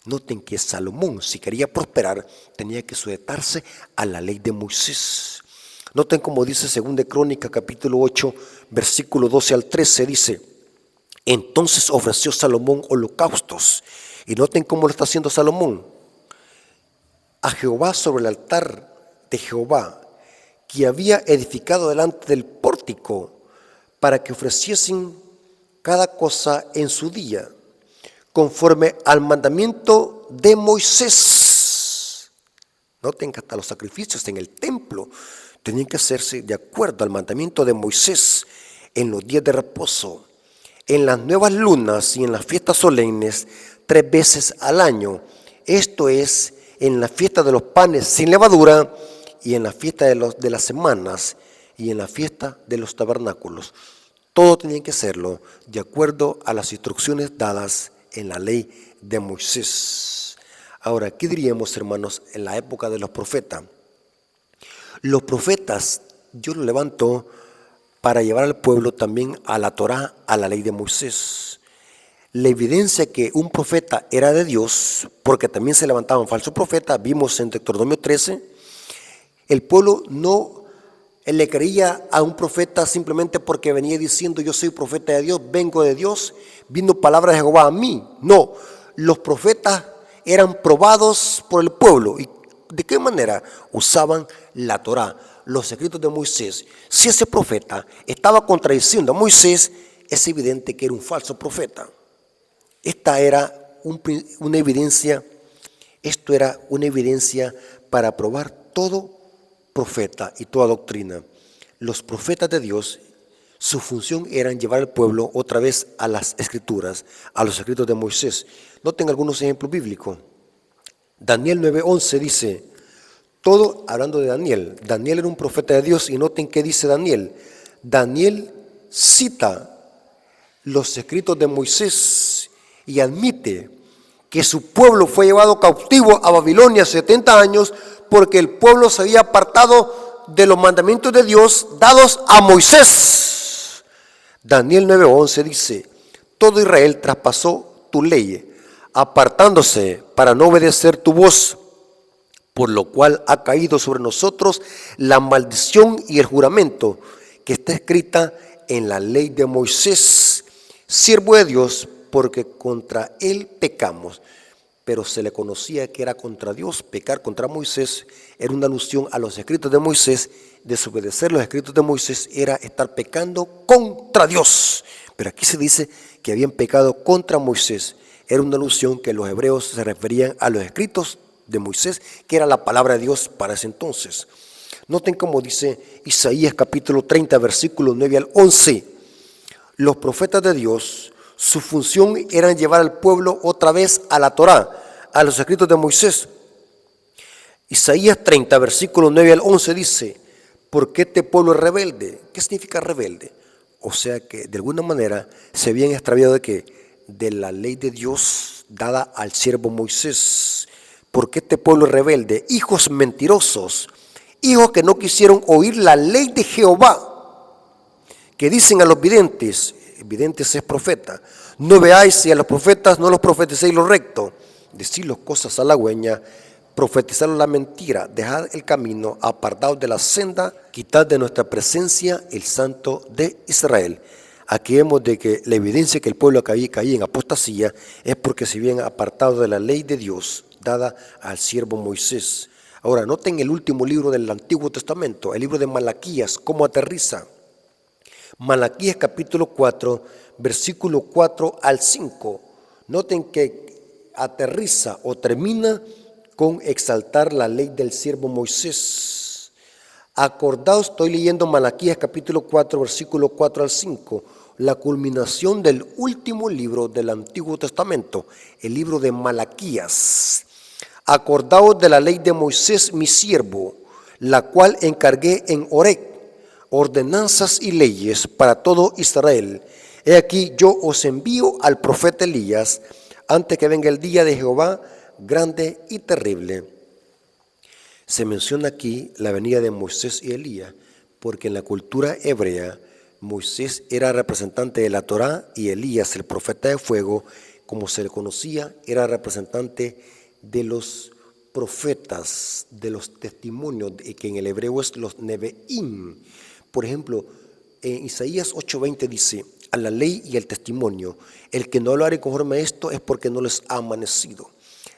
Noten que Salomón, si quería prosperar, tenía que sujetarse a la ley de Moisés. Noten como dice 2 Crónicas, capítulo 8, versículo 12 al 13, dice: entonces ofreció Salomón holocaustos. Y noten cómo lo está haciendo Salomón. A Jehová sobre el altar de Jehová, que había edificado delante del pórtico, para que ofreciesen cada cosa en su día, conforme al mandamiento de Moisés. Noten que hasta los sacrificios en el templo tenían que hacerse de acuerdo al mandamiento de Moisés en los días de reposo, en las nuevas lunas y en las fiestas solemnes 3 veces al año. Esto es, en la fiesta de los panes sin levadura y en la fiesta de las semanas y en la fiesta de los tabernáculos. Todo tenía que hacerlo de acuerdo a las instrucciones dadas en la ley de Moisés. Ahora, ¿qué diríamos, hermanos, en la época de los profetas? Los profetas, Dios los levantó para llevar al pueblo también a la Torá, a la ley de Moisés. La evidencia que un profeta era de Dios, porque también se levantaban falsos profetas, vimos en Deuteronomio 13, el pueblo no le creía a un profeta simplemente porque venía diciendo yo soy profeta de Dios, vengo de Dios, vino palabra de Jehová a mí. No, los profetas eran probados por el pueblo. ¿Y de qué manera? Usaban la Torá, los escritos de Moisés. Si ese profeta estaba contradiciendo a Moisés, es evidente que era un falso profeta. Esta era una evidencia, esto era una evidencia para probar todo profeta y toda doctrina. Los profetas de Dios, su función era llevar al pueblo otra vez a las escrituras, a los escritos de Moisés. Noten algunos ejemplos bíblicos. Daniel 9:11 dice, todo hablando de Daniel. Daniel era un profeta de Dios y noten qué dice Daniel. Daniel cita los escritos de Moisés y admite que su pueblo fue llevado cautivo a Babilonia 70 años porque el pueblo se había apartado de los mandamientos de Dios dados a Moisés. Daniel 9:11 dice, todo Israel traspasó tu ley, apartándose para no obedecer tu voz, por lo cual ha caído sobre nosotros la maldición y el juramento que está escrita en la ley de Moisés, siervo de Dios, porque contra él pecamos. Pero se le conocía que era contra Dios. Pecar contra Moisés era una alusión a los escritos de Moisés. Desobedecer los escritos de Moisés era estar pecando contra Dios. Pero aquí se dice que habían pecado contra Moisés. Era una alusión que los hebreos se referían a los escritos de Moisés, que era la palabra de Dios para ese entonces. Noten cómo dice Isaías capítulo 30, versículos 9 al 11. Los profetas de Dios, su función era llevar al pueblo otra vez a la Torá, a los escritos de Moisés. Isaías 30, versículos 9 al 11 dice, ¿por qué este pueblo es rebelde? ¿Qué significa rebelde? O sea que de alguna manera se habían extraviado de qué? De la ley de Dios dada al siervo Moisés. ¿Por qué este pueblo es rebelde? Hijos mentirosos, hijos que no quisieron oír la ley de Jehová, que dicen a los videntes, videntes es profeta, no veáis y a los profetas no los profeticéis lo recto, decid las cosas halagüeñas, profetizar la mentira, dejad el camino, apartaos de la senda, quitad de nuestra presencia el santo de Israel. Aquí vemos de que la evidencia que el pueblo caía en apostasía es porque se habían apartado de la ley de Dios dada al siervo Moisés. Ahora, noten el último libro del Antiguo Testamento, el libro de Malaquías, cómo aterriza. Malaquías capítulo 4, versículo 4 al 5. Noten que aterriza o termina con exaltar la ley del siervo Moisés. Acordaos, estoy leyendo Malaquías capítulo 4, versículo 4 al 5, la culminación del último libro del Antiguo Testamento, el libro de Malaquías. Acordaos de la ley de Moisés mi siervo, la cual encargué en Horeb, ordenanzas y leyes para todo Israel. He aquí yo os envío al profeta Elías antes que venga el día de Jehová grande y terrible. Se menciona aquí la venida de Moisés y Elías, porque en la cultura hebrea Moisés era representante de la Torá y Elías, el profeta de fuego, como se le conocía, era representante de los profetas, de los testimonios, que en el hebreo es los neveim. Por ejemplo, en Isaías 8:20 dice, a la ley y al testimonio, el que no lo haré conforme a esto es porque no les ha amanecido.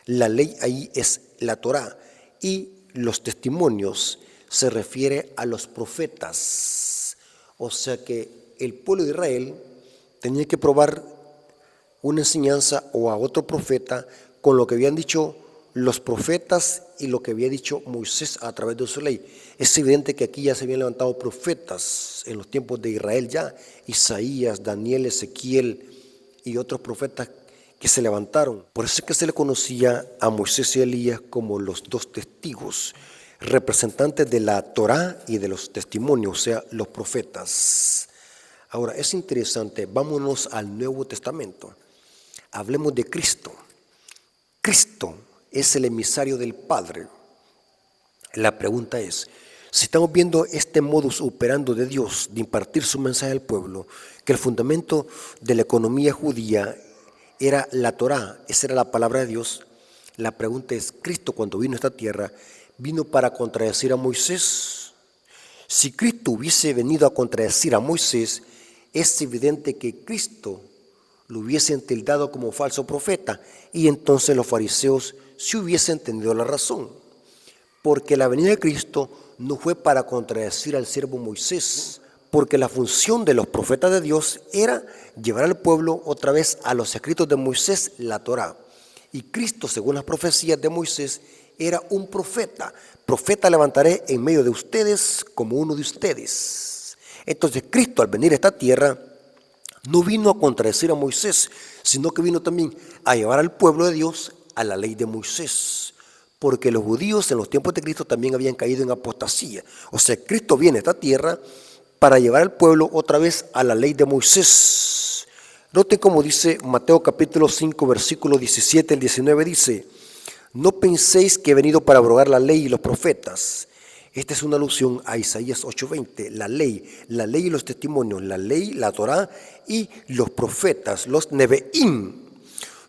La ley ahí es la Torá y los testimonios se refiere a los profetas. O sea que el pueblo de Israel tenía que probar una enseñanza o a otro profeta con lo que habían dicho los profetas y lo que había dicho Moisés a través de su ley. Es evidente que aquí ya se habían levantado profetas en los tiempos de Israel ya, Isaías, Daniel, Ezequiel y otros profetas que se levantaron. Por eso es que se le conocía a Moisés y Elías como los dos testigos, representantes de la Torá y de los testimonios, o sea, los profetas. Ahora, es interesante, vámonos al Nuevo Testamento. Hablemos de Cristo. Cristo es el emisario del Padre. La pregunta es, si estamos viendo este modus operandi de Dios de impartir su mensaje al pueblo, que el fundamento de la economía judía era la Torá, esa era la palabra de Dios, la pregunta es, Cristo cuando vino a esta tierra, ¿vino para contradecir a Moisés? Si Cristo hubiese venido a contradecir a Moisés, es evidente que Cristo lo hubiesen tildado como falso profeta y entonces los fariseos sí hubiesen tenido la razón, porque la venida de Cristo no fue para contradecir al siervo Moisés, porque la función de los profetas de Dios era llevar al pueblo otra vez a los escritos de Moisés, la Torá. Y Cristo, según las profecías de Moisés, era un profeta. Profeta levantaré en medio de ustedes como uno de ustedes. Entonces Cristo al venir a esta tierra no vino a contradecir a Moisés, sino que vino también a llevar al pueblo de Dios a la ley de Moisés. Porque los judíos en los tiempos de Cristo también habían caído en apostasía. O sea, Cristo viene a esta tierra para llevar al pueblo otra vez a la ley de Moisés. Noten cómo dice Mateo capítulo 5, versículo 17 al 19, dice: no penséis que he venido para abrogar la ley y los profetas. Esta es una alusión a Isaías 8:20, la ley y los testimonios, la ley, la Torá y los profetas, los Nebeim.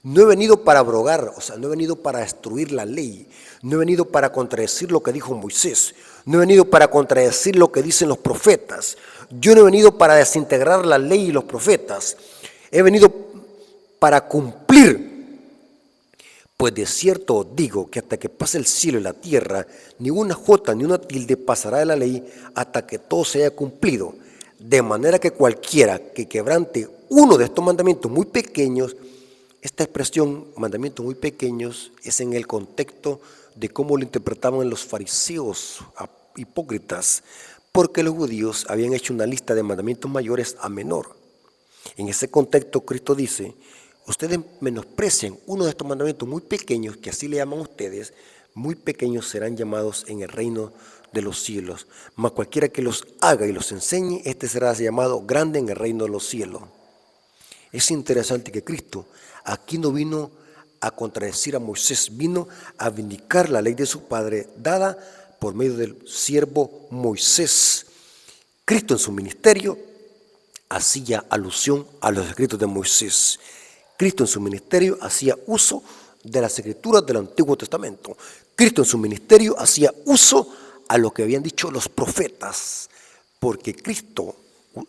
No he venido para abrogar, o sea, no he venido para destruir la ley, no he venido para contradecir lo que dijo Moisés, no he venido para contradecir lo que dicen los profetas, yo no he venido para desintegrar la ley y los profetas, he venido para cumplir. Pues de cierto os digo que hasta que pase el cielo y la tierra, ni una jota ni una tilde pasará de la ley hasta que todo se haya cumplido. De manera que cualquiera que quebrante uno de estos mandamientos muy pequeños, esta expresión, mandamientos muy pequeños, es en el contexto de cómo lo interpretaban los fariseos hipócritas, porque los judíos habían hecho una lista de mandamientos mayores a menor. En ese contexto Cristo dice: ustedes menosprecian uno de estos mandamientos muy pequeños, que así le llaman ustedes, muy pequeños serán llamados en el reino de los cielos. Mas cualquiera que los haga y los enseñe, este será llamado grande en el reino de los cielos. Es interesante que Cristo aquí no vino a contradecir a Moisés, vino a vindicar la ley de su Padre dada por medio del siervo Moisés. Cristo en su ministerio hacía alusión a los escritos de Moisés. Cristo en su ministerio hacía uso de las escrituras del Antiguo Testamento. Cristo en su ministerio hacía uso a lo que habían dicho los profetas, porque Cristo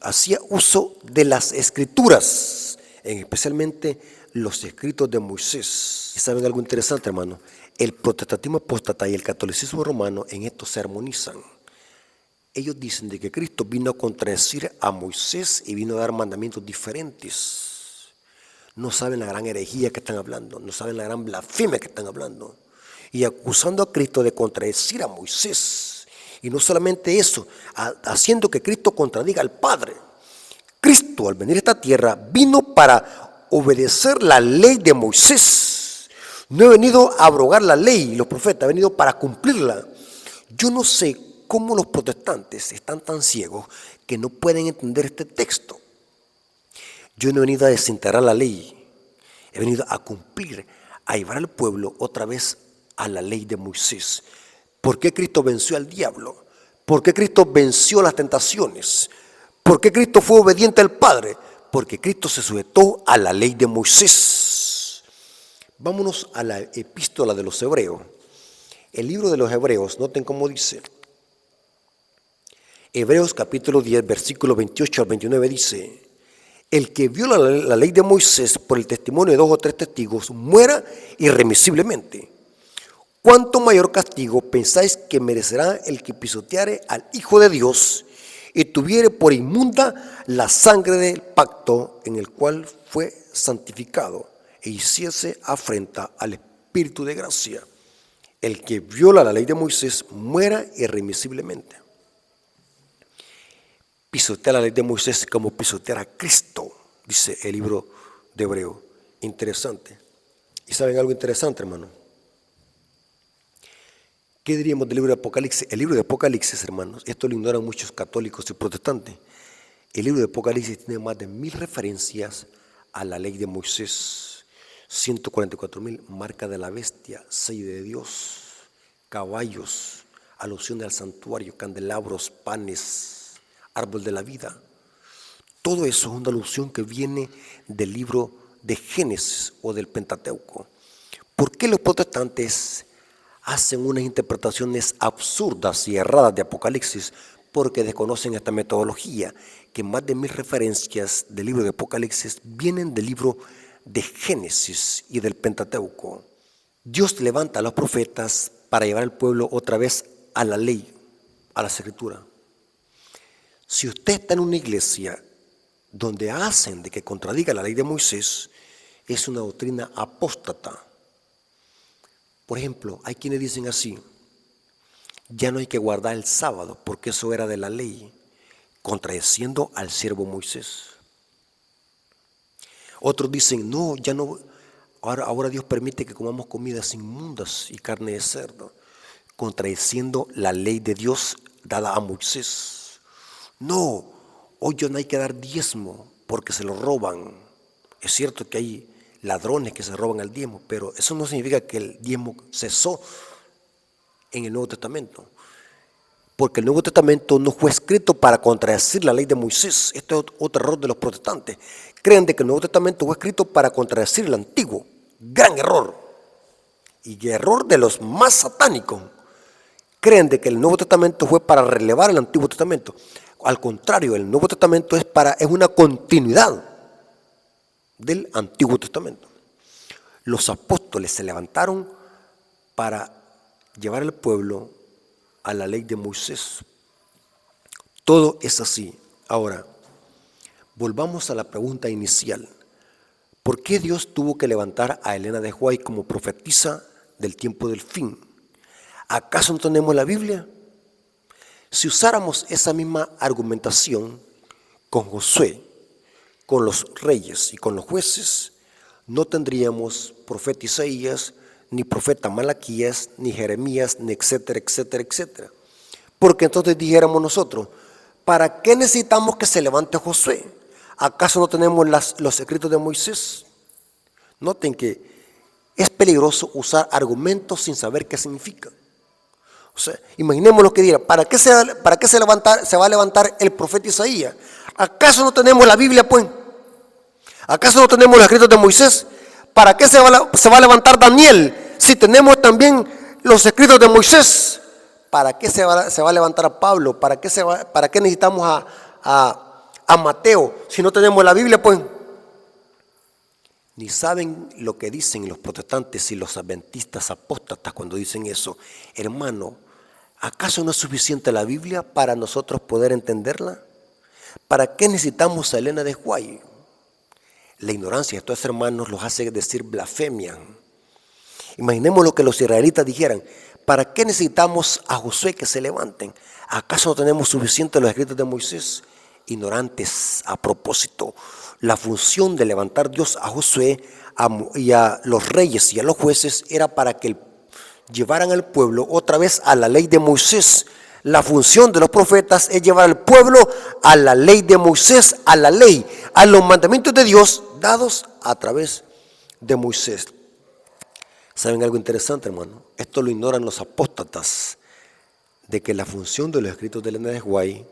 hacía uso de las escrituras, especialmente los escritos de Moisés. ¿Y saben algo interesante, hermano? El protestantismo apóstata y el catolicismo romano en esto se armonizan. Ellos dicen de que Cristo vino a contradecir a Moisés y vino a dar mandamientos diferentes. No saben la gran herejía que están hablando, no saben la gran blasfemia que están hablando. Y acusando a Cristo de contradecir a Moisés. Y no solamente eso, haciendo que Cristo contradiga al Padre. Cristo al venir a esta tierra vino para obedecer la ley de Moisés. No he venido a abrogar la ley y los profetas, he venido para cumplirla. Yo no sé cómo los protestantes están tan ciegos que no pueden entender este texto. Yo no he venido a desintegrar la ley, he venido a cumplir, a llevar al pueblo otra vez a la ley de Moisés. ¿Por qué Cristo venció al diablo? ¿Por qué Cristo venció las tentaciones? ¿Por qué Cristo fue obediente al Padre? Porque Cristo se sujetó a la ley de Moisés. Vámonos a la epístola de los Hebreos. El libro de los Hebreos, noten cómo dice. Hebreos capítulo 10, versículo 28 al 29 dice: el que viola la ley de Moisés por el testimonio de 2 o 3 testigos muera irremisiblemente. ¿Cuánto mayor castigo pensáis que merecerá el que pisoteare al Hijo de Dios y tuviere por inmunda la sangre del pacto en el cual fue santificado e hiciese afrenta al Espíritu de gracia? El que viola la ley de Moisés muera irremisiblemente. Pisotear la ley de Moisés como pisotear a Cristo, dice el libro de Hebreo. Interesante. ¿Y saben algo interesante, hermano? ¿Qué diríamos del libro de Apocalipsis? El libro de Apocalipsis, hermanos, esto lo ignoran muchos católicos y protestantes. El libro de Apocalipsis tiene más de 1000 referencias a la ley de Moisés. 144,000, marca de la bestia, sello de Dios, caballos, alusión al santuario, candelabros, panes, árbol de la vida. Todo eso es una alusión que viene del libro de Génesis o del Pentateuco. ¿Por qué los protestantes hacen unas interpretaciones absurdas y erradas de Apocalipsis? Porque desconocen esta metodología, que más de 1000 referencias del libro de Apocalipsis vienen del libro de Génesis y del Pentateuco. Dios levanta a los profetas para llevar al pueblo otra vez a la ley, a las escrituras. Si usted está en una iglesia donde hacen de que contradiga la ley de Moisés, es una doctrina apóstata. Por ejemplo, hay quienes dicen así: ya no hay que guardar el sábado porque eso era de la ley, contradeciendo al siervo Moisés. Otros dicen: no, ya no, ahora Dios permite que comamos comidas inmundas y carne de cerdo, contradeciendo la ley de Dios dada a Moisés. No, hoy ya no hay que dar diezmo porque se lo roban. Es cierto que hay ladrones que se roban el diezmo, pero eso no significa que el diezmo cesó en el Nuevo Testamento, porque el Nuevo Testamento no fue escrito para contradecir la ley de Moisés. Esto es otro error de los protestantes. Creen de que el Nuevo Testamento fue escrito para contradecir el Antiguo. Gran error, y error de los más satánicos. Creen de que el Nuevo Testamento fue para relevar el Antiguo Testamento. Al contrario, el Nuevo Testamento es una continuidad del Antiguo Testamento. Los apóstoles se levantaron para llevar al pueblo a la ley de Moisés. Todo es así. Ahora, volvamos a la pregunta inicial. ¿Por qué Dios tuvo que levantar a Elena de White como profetisa del tiempo del fin? ¿Acaso no tenemos la Biblia? Si usáramos esa misma argumentación con Josué, con los reyes y con los jueces, no tendríamos profeta Isaías, ni profeta Malaquías, ni Jeremías, ni etcétera, etcétera, etcétera. Porque entonces dijéramos nosotros: ¿para qué necesitamos que se levante Josué? ¿Acaso no tenemos los escritos de Moisés? Noten que es peligroso usar argumentos sin saber qué significa. O sea, imaginemos lo que diga: ¿para qué se va a levantar el profeta Isaías? ¿Acaso no tenemos la Biblia, pues? ¿Acaso no tenemos los escritos de Moisés? ¿Para qué se va a levantar Daniel si tenemos también los escritos de Moisés? ¿Para qué se va a levantar a Pablo? ¿Para qué necesitamos a Mateo si no tenemos la Biblia, pues? Ni saben lo que dicen los protestantes y los adventistas apóstatas cuando dicen eso. Hermano, ¿acaso no es suficiente la Biblia para nosotros poder entenderla? ¿Para qué necesitamos a Elena de White? La ignorancia de estos hermanos los hace decir blasfemia. Imaginemos lo que los israelitas dijeran: ¿para qué necesitamos a Josué que se levanten? ¿Acaso no tenemos suficiente los escritos de Moisés? Ignorantes a propósito. La función de levantar Dios a Josué y a los reyes y a los jueces era para que llevaran al pueblo otra vez a la ley de Moisés. La función de los profetas es llevar al pueblo a la ley de Moisés, a la ley, a los mandamientos de Dios dados a través de Moisés. ¿Saben algo interesante, hermano? Esto lo ignoran los apóstatas, de que la función de los escritos de Elena de White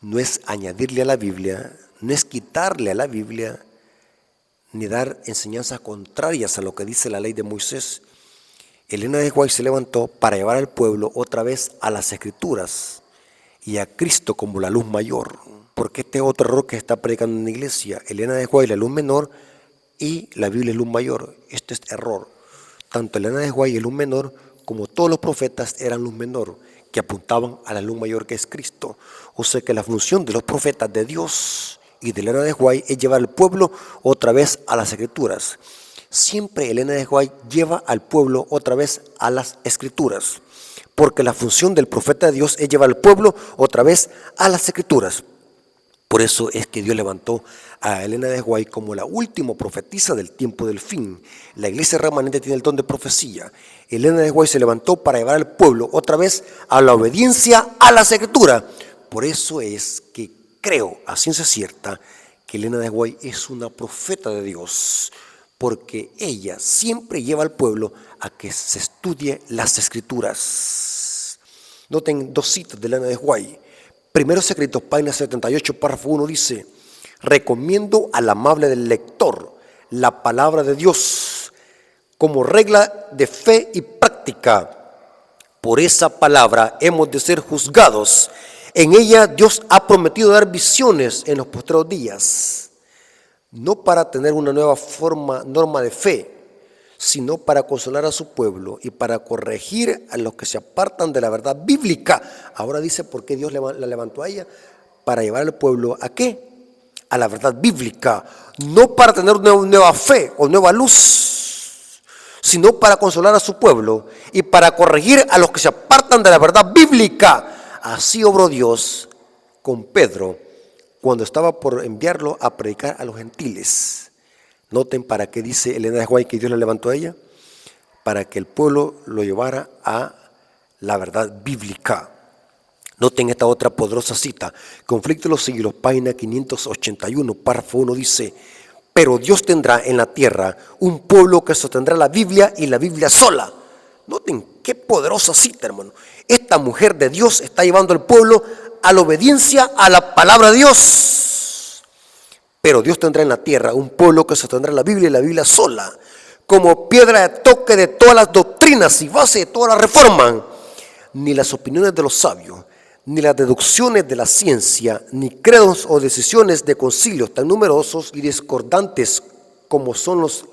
no es añadirle a la Biblia, no es quitarle a la Biblia, ni dar enseñanzas contrarias a lo que dice la ley de Moisés. Elena de White se levantó para llevar al pueblo otra vez a las Escrituras y a Cristo como la luz mayor. Porque este es otro error que está predicando en la iglesia. Elena de White, la luz menor, y la Biblia es luz mayor. Este es error. Tanto Elena de White es luz menor, como todos los profetas eran luz menor, que apuntaban a la luz mayor que es Cristo. O sea que la función de los profetas de Dios y de Elena de White es llevar al pueblo otra vez a las Escrituras. Siempre Elena de White lleva al pueblo otra vez a las Escrituras, porque la función del profeta de Dios es llevar al pueblo otra vez a las Escrituras. Por eso es que Dios levantó a Elena de White como la última profetisa del tiempo del fin. La iglesia remanente tiene el don de profecía. Elena de White se levantó para llevar al pueblo otra vez a la obediencia a las Escrituras. Por eso es que creo a ciencia cierta que Elena de White es una profeta de Dios. porque ella siempre lleva al pueblo a que se estudie las Escrituras. Noten dos citas de Elena de White. Primeros Escritos, página 78, párrafo 1 dice: recomiendo al amable del lector la palabra de Dios como regla de fe y práctica. Por esa palabra hemos de ser juzgados. En ella Dios ha prometido dar visiones en los postreros días, no para tener una nueva norma de fe, sino para consolar a su pueblo y para corregir a los que se apartan de la verdad bíblica. Ahora dice por qué Dios la levantó a ella: para llevar al pueblo ¿a qué? A la verdad bíblica, no para tener una nueva fe o nueva luz, sino para consolar a su pueblo y para corregir a los que se apartan de la verdad bíblica. Así obró Dios con Pedro cuando estaba por enviarlo a predicar a los gentiles. Noten para qué dice Elena de White que Dios la levantó a ella: para que el pueblo lo llevara a la verdad bíblica. Noten esta otra poderosa cita, Conflicto de los Siglos, página 581, párrafo 1 dice: pero Dios tendrá en la tierra un pueblo que sostendrá la Biblia y la Biblia sola. Noten qué poderosa cita, hermano. Esta mujer de Dios está llevando al pueblo a la obediencia a la palabra de Dios. Pero Dios tendrá en la tierra un pueblo que sostendrá la Biblia y la Biblia sola, como piedra de toque de todas las doctrinas y base de toda la reforma. Ni las opiniones de los sabios, ni las deducciones de la ciencia, ni credos o decisiones de concilios tan numerosos y discordantes como son los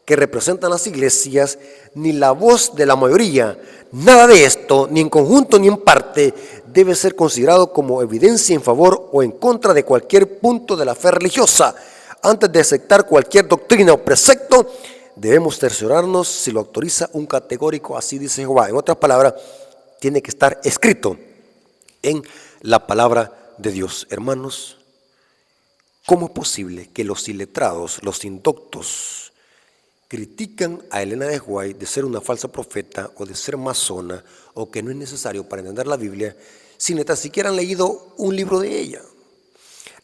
que representan las iglesias, ni la voz de la mayoría, nada de esto, ni en conjunto ni en parte, debe ser considerado como evidencia en favor o en contra de cualquier punto de la fe religiosa. Antes de aceptar cualquier doctrina o precepto, debemos cerciorarnos si lo autoriza un categórico, así dice Jehová. En otras palabras, tiene que estar escrito en la palabra de Dios. Hermanos, ¿cómo es posible que los iletrados, los indoctos, critican a Elena de White de ser una falsa profeta o de ser masona o que no es necesario para entender la Biblia sin ni tan siquiera han leído un libro de ella?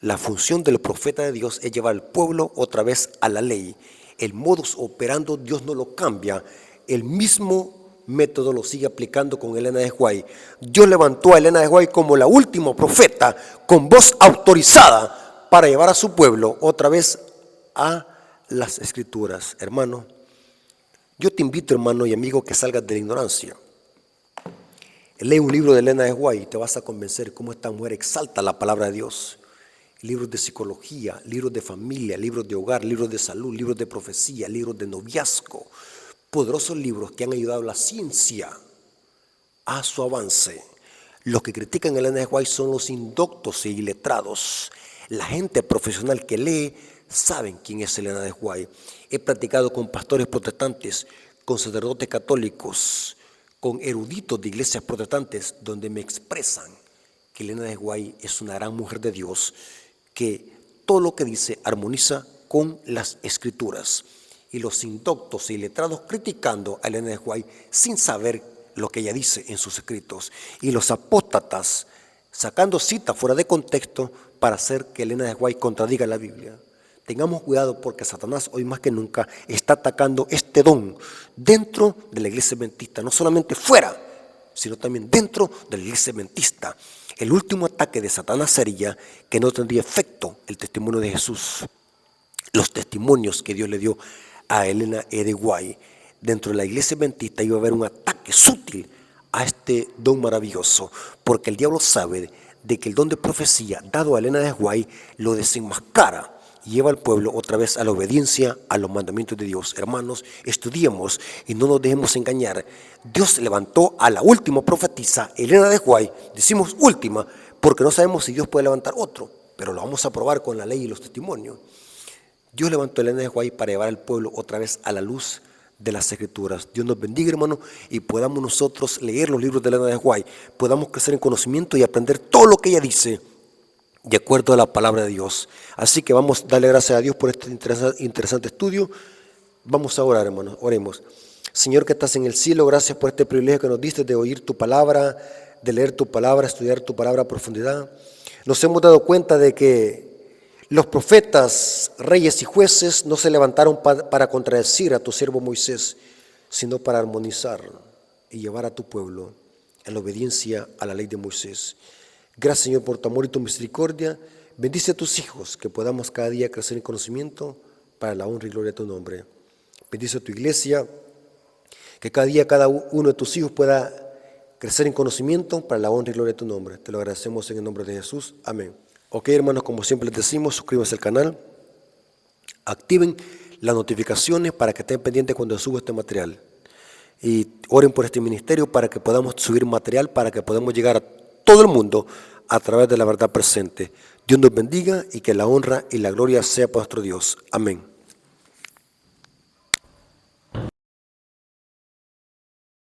La función del profeta de Dios es llevar al pueblo otra vez a la ley. El modus operandi Dios no lo cambia. El mismo método lo sigue aplicando con Elena de White. Dios levantó a Elena de White como la última profeta con voz autorizada para llevar a su pueblo otra vez a las Escrituras. Hermano, yo te invito, hermano y amigo, que salgas de la ignorancia. Lee un libro de Elena de White y te vas a convencer cómo esta mujer exalta la palabra de Dios. Libros de psicología, libros de familia, libros de hogar, libros de salud, libros de profecía, libros de noviazgo. Poderosos libros que han ayudado a la ciencia a su avance. Los que critican a Elena de White son los indoctos e iletrados. La gente profesional que lee saben quién es Elena de White. He platicado con pastores protestantes, con sacerdotes católicos, con eruditos de iglesias protestantes, donde me expresan que Elena de White es una gran mujer de Dios, que todo lo que dice armoniza con las Escrituras. Y los indoctos e iletrados criticando a Elena de White sin saber lo que ella dice en sus escritos. Y los apóstatas sacando citas fuera de contexto para hacer que Elena de White contradiga la Biblia. Tengamos cuidado porque Satanás hoy más que nunca está atacando este don dentro de la iglesia adventista, no solamente fuera, sino también dentro de la iglesia adventista. El último ataque de Satanás sería que no tendría efecto el testimonio de Jesús. Los testimonios que Dios le dio a Elena de White dentro de la iglesia adventista iba a haber un ataque sutil a este don maravilloso, porque el diablo sabe de que el don de profecía dado a Elena de White lo desenmascara y lleva al pueblo otra vez a la obediencia a los mandamientos de Dios. Hermanos, estudiemos y no nos dejemos engañar. Dios levantó a la última profetisa, Elena de White. Decimos última porque no sabemos si Dios puede levantar otro, pero lo vamos a probar con la ley y los testimonios. Dios levantó a Elena de White para llevar al pueblo otra vez a la luz de las Escrituras. Dios nos bendiga, hermano, y podamos nosotros leer los libros de Elena de White, podamos crecer en conocimiento y aprender todo lo que ella dice de acuerdo a la palabra de Dios. Así que vamos a darle gracias a Dios por este interesante estudio. Vamos a orar, hermanos, oremos. Señor que estás en el cielo, gracias por este privilegio que nos diste de oír tu palabra, de leer tu palabra, estudiar tu palabra a profundidad. Nos hemos dado cuenta de que Los profetas, reyes y jueces no se levantaron para contradecir a tu siervo Moisés, sino para armonizar y llevar a tu pueblo en la obediencia a la ley de Moisés. Gracias, Señor, por tu amor y tu misericordia. Bendice a tus hijos, que podamos cada día crecer en conocimiento para la honra y gloria de tu nombre. Bendice a tu iglesia, que cada día cada uno de tus hijos pueda crecer en conocimiento para la honra y gloria de tu nombre. Te lo agradecemos en el nombre de Jesús. Amén. Ok, hermanos, como siempre les decimos, suscríbanse al canal, activen las notificaciones para que estén pendientes cuando suba este material. Y oren por este ministerio para que podamos subir material, para que podamos llegar a todo el mundo a través de la verdad presente. Dios nos bendiga y que la honra y la gloria sea para nuestro Dios. Amén.